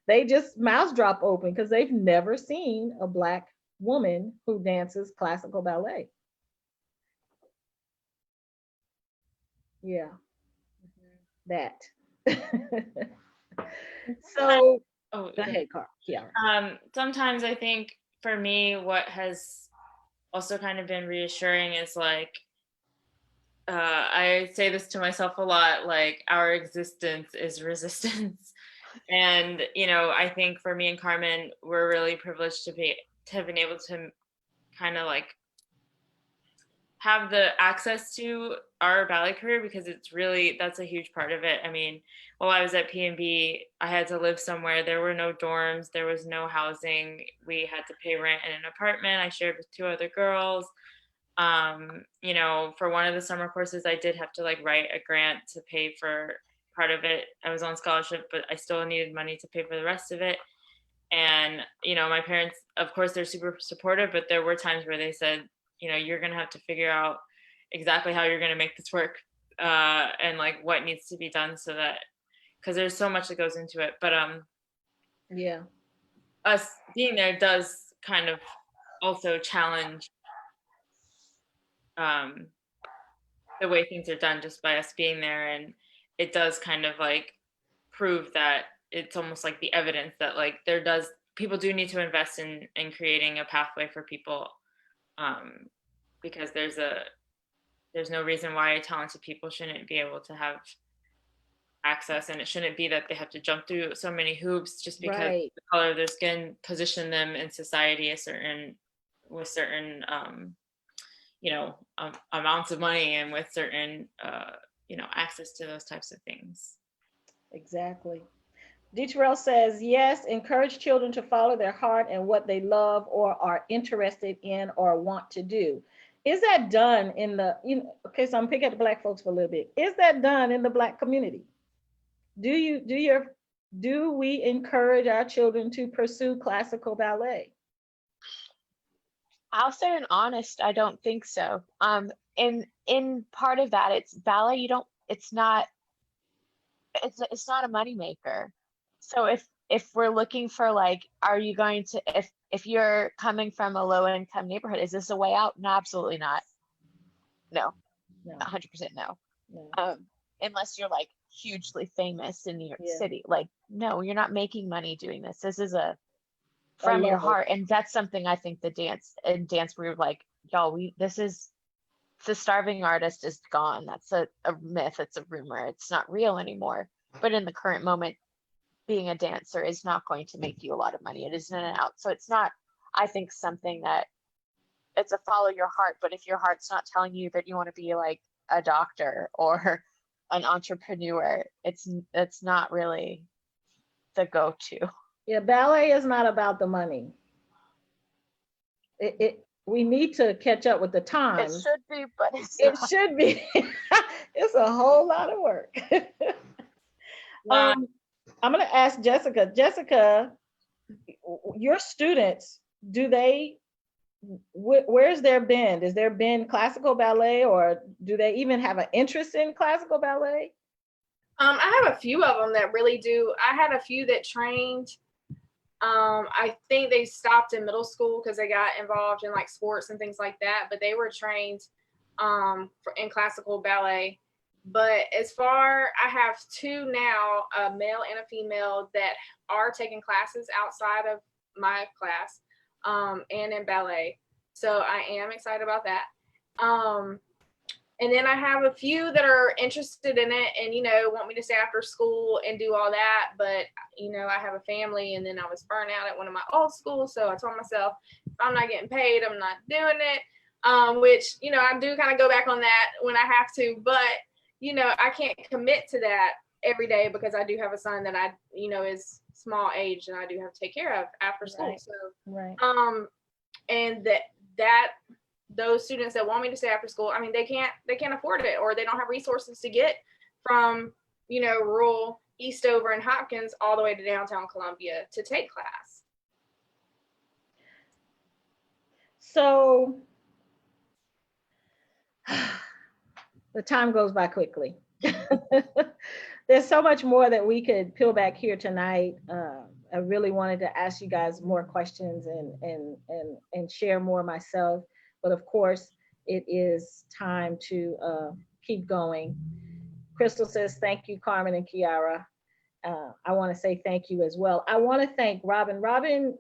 they just mouths drop open because they've never seen a Black woman who dances classical ballet. Yeah, that. So Oh, go ahead, Kiara. sometimes I think for me, what has also kind of been reassuring is like, I say this to myself a lot, like our existence is resistance. And, you know, I think for me and Carmen, we're really privileged to have been able to kind of like have the access to our ballet career, because it's really, that's a huge part of it. I mean, while I was at P&B, I had to live somewhere. There were no dorms, there was no housing. We had to pay rent in an apartment I shared with two other girls. You know, for one of the summer courses, I did have to like write a grant to pay for part of it. I was on scholarship, but I still needed money to pay for the rest of it. And, you know, my parents, of course, they're super supportive, but there were times where they said, you know, you're going to have to figure out exactly how you're going to make this work, and like what needs to be done so that, because there's so much that goes into it. But Yeah. us being there does kind of also challenge the way things are done just by us being there. And it does kind of like prove that it's almost like the evidence that like people do need to invest in creating a pathway for people, because there's no reason why talented people shouldn't be able to have access, and it shouldn't be that they have to jump through so many hoops just because Right. the color of their skin position them in society with certain you know, amounts of money and with certain you know, access to those types of things. Exactly. D. Terrell says, yes, encourage children to follow their heart and what they love or are interested in or want to do. Is that done in the, you know, okay, so I'm picking at the Black folks for a little bit. Is that done in the Black community? Do we encourage our children to pursue classical ballet? I'll say an honest, I don't think so. In part of that, it's ballet. It's not a moneymaker. So if we're looking for like, are you going to, if you're coming from a low income neighborhood, is this a way out? No, absolutely not. No, No. 100% no. No. Unless you're like hugely famous in New York Yeah. City. Like, no, you're not making money doing this. This is from your heart. And that's something I think the dance we're like, y'all, the starving artist is gone. That's a myth. It's a rumor. It's not real anymore. But in the current moment, being a dancer is not going to make you a lot of money. It is in and out. So it's not, I think, something that it's a follow your heart. But if your heart's not telling you that you want to be like a doctor or an entrepreneur, it's not really the go-to. Yeah, ballet is not about the money. We need to catch up with the times. It should be, but it should be. It's a whole lot of work. I'm going to ask Jessica. Jessica, your students, where's their bend? Is their bend classical ballet, or do they even have an interest in classical ballet? I have a few of them that really do. I had a few that trained. I think they stopped in middle school because they got involved in like sports and things like that, but they were trained in classical ballet. But I have two now, a male and a female, that are taking classes outside of my class, and in ballet. So I am excited about that. And then I have a few that are interested in it and, you know, want me to stay after school and do all that. But, you know, I have a family, and then I was burnt out at one of my old schools. So I told myself, if I'm not getting paid, I'm not doing it. Which, you know, I do kind of go back on that when I have to. But, you know, I can't commit to that every day because I do have a son that is small age and I do have to take care of after school. Right. So, right. And that those students that want me to stay after school, I mean, they can't afford it, or they don't have resources to get from, you know, rural Eastover and Hopkins all the way to downtown Columbia to take class. So the time goes by quickly. there's so much more that we could peel back here tonight. I really wanted to ask you guys more questions and share more myself, but of course, it is time to keep going. Crystal says, "Thank you, Carmen and Kiara." I want to say thank you as well. I want to thank Robin. Robin,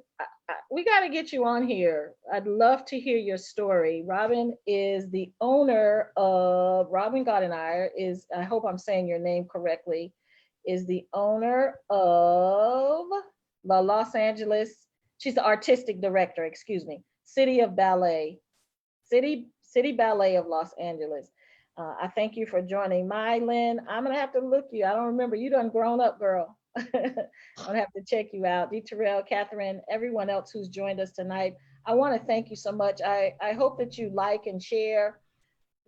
we got to get you on here. I'd love to hear your story. Robin is the owner of Robin Gardenhire is, I hope I'm saying your name correctly, is the owner of the Los Angeles, she's the artistic director, excuse me, City Ballet of Los Angeles. I thank you for joining. Mylin, I'm gonna have to look you. I don't remember. You done grown up, girl. I'm gonna have to check you out. D. Terrell, Catherine, everyone else who's joined us tonight. I want to thank you so much. I hope that you like and share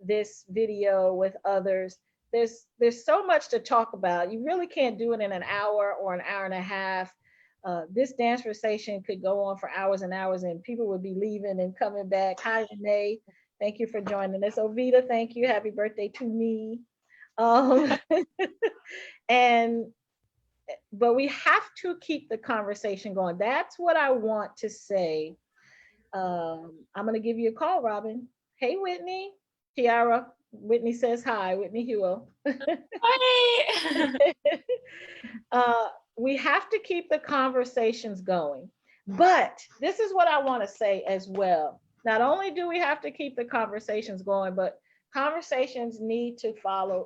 this video with others. There's so much to talk about. You really can't do it in an hour or an hour and a half. This dance conversation could go on for hours and hours, and people would be leaving and coming back. Hi, Renee. Thank you for joining us. Ovita, thank you. Happy birthday to me. But we have to keep the conversation going. That's what I want to say. I'm going to give you a call, Robin. Hey, Whitney. Kiara. Whitney says hi. Whitney Hewell. Hi. We have to keep the conversations going. But this is what I want to say as well. Not only do we have to keep the conversations going, but conversations need to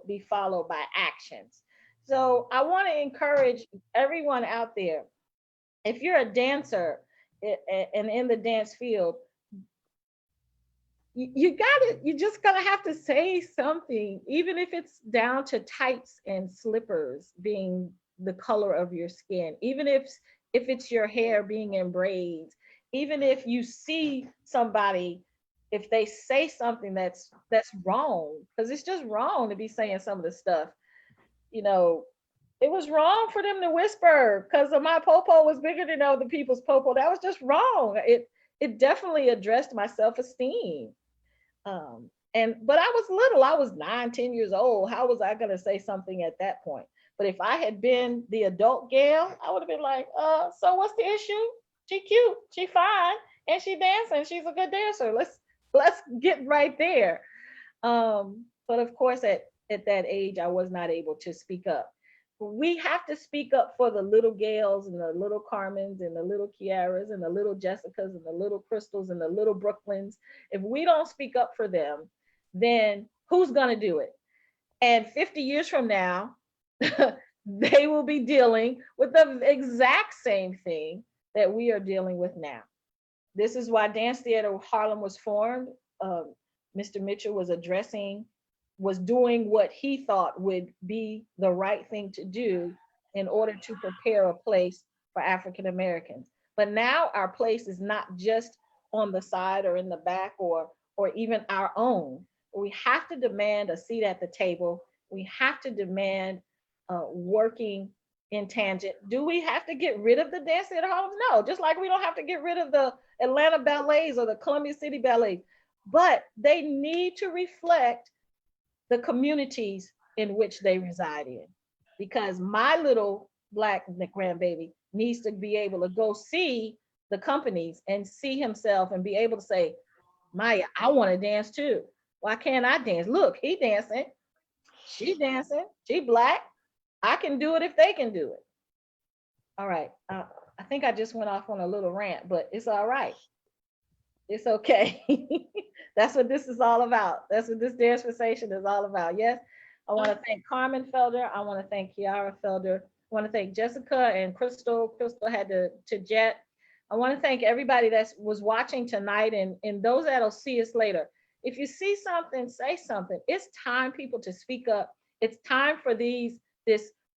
be followed by actions. So I want to encourage everyone out there, if you're a dancer and in the dance field, you just gonna have to say something, even if it's down to tights and slippers being the color of your skin, even if it's your hair being in braids, even if you see somebody, if they say something that's wrong, because it's just wrong to be saying some of the stuff, you know, it was wrong for them to whisper because my popo was bigger than other people's popo. That was just wrong. It definitely addressed my self-esteem. But I was little, I was 9-10 years old. How was I gonna say something at that point? But if I had been the adult Gail, I would have been like, so what's the issue? She cute, she fine, and she dancing. She's a good dancer. Let's get right there. But of course, at that age, I was not able to speak up. We have to speak up for the little Gails and the little Carmens and the little Kiaras and the little Jessicas and the little Crystals and the little Brooklyns. If we don't speak up for them, then who's gonna do it? And 50 years from now, they will be dealing with the exact same thing that we are dealing with now. This is why Dance Theater Harlem was formed. Mr. Mitchell was doing what he thought would be the right thing to do in order to prepare a place for African Americans. But now our place is not just on the side or in the back or even our own. We have to demand a seat at the table. We have to demand working in tangent. Do we have to get rid of the Dance Theater Harlem? No, just like we don't have to get rid of the Atlanta Ballets or the Columbia City Ballets, but they need to reflect the communities in which they reside in. Because my little Black grandbaby needs to be able to go see the companies and see himself and be able to say, Maya, I want to dance too. Why can't I dance? Look, he dancing, she Black. I can do it if they can do it. All right. I think I just went off on a little rant, but it's all right. It's okay. That's what this is all about. That's what this dance conversation is all about. Yes. I want to thank Carmen Felder. I want to thank Kiara Felder. I want to thank Jessica and Crystal. Crystal had to jet. I want to thank everybody that was watching tonight and those that'll see us later. If you see something, say something. It's time, people, to speak up. It's time for this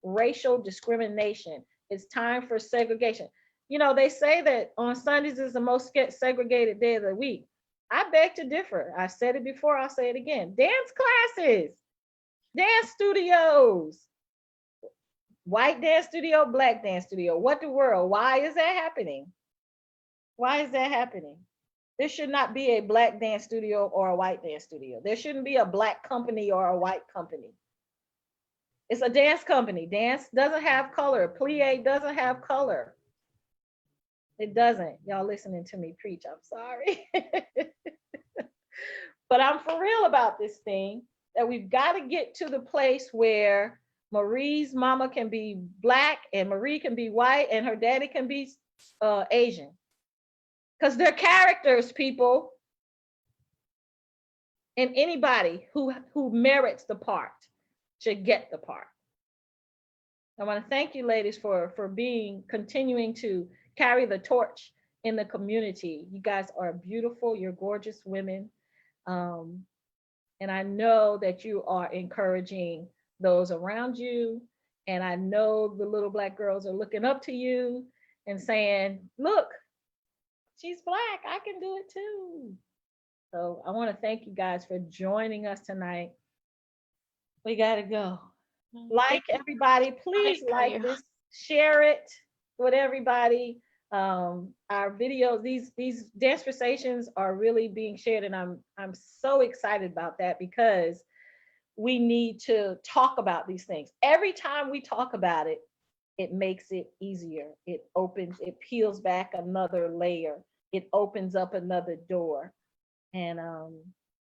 racial discrimination. It's time for segregation. You know, they say that on Sundays is the most segregated day of the week. I beg to differ. I said it before, I'll say it again. Dance classes, dance studios, white dance studio, Black dance studio. What the world? Why is that happening? Why is that happening? There should not be a Black dance studio or a white dance studio. There shouldn't be a Black company or a white company. It's a dance company. Dance doesn't have color. Plie doesn't have color. It doesn't. Y'all listening to me preach. I'm sorry. But I'm for real about this thing, that we've got to get to the place where Marie's mama can be Black and Marie can be white and her daddy can be Asian. Because they're characters, people. And anybody who merits the part should get the part. I want to thank you, ladies, for continuing to carry the torch in the community. You guys are beautiful. You're gorgeous women. And I know that you are encouraging those around you. And I know the little Black girls are looking up to you and saying, look, she's Black. I can do it too. So I want to thank you guys for joining us tonight. We got to go. Like everybody, please like this, share it with everybody. Our videos, these dance conversations are really being shared, and I'm so excited about that, because we need to talk about these things. Every time we talk about it, it makes it easier. It peels back another layer. It opens up another door. And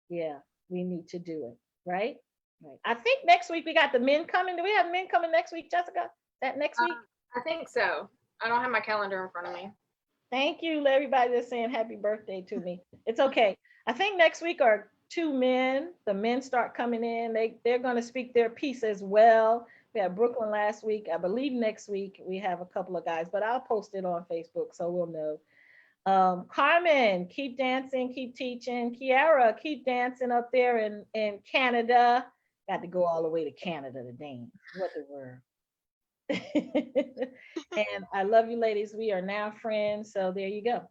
yeah, we need to do it, right? Right. I think next week we got the men coming. Do we have men coming next week, Jessica? That next week? I think so. I don't have my calendar in front of me. Thank you, everybody that's saying happy birthday to me. It's okay. I think next week are 2 men. The men start coming in. They're going to speak their piece as well. We had Brooklyn last week. I believe next week we have a couple of guys, but I'll post it on Facebook so we'll know. Carmen, keep dancing, keep teaching. Kiara, keep dancing up there in Canada. Got to go all the way to Canada to dance. What the word. And I love you, ladies. We are now friends. So there you go.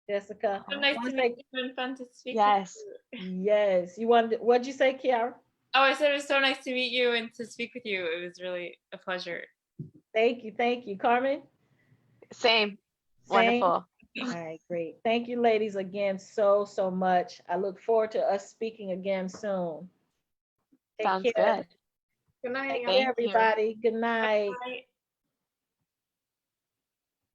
Jessica. So nice to meet you and fun to speak. Yes. With you. Yes. What'd you say, Kiara? Oh, I said it was so nice to meet you and to speak with you. It was really a pleasure. Thank you. Thank you. Carmen? Same. Same? Wonderful. All right, great. Thank you, ladies, again so much. I look forward to us speaking again soon. Take Sounds care. good. Good night. Take y'all. care, Thank you. everybody. Good night. Bye.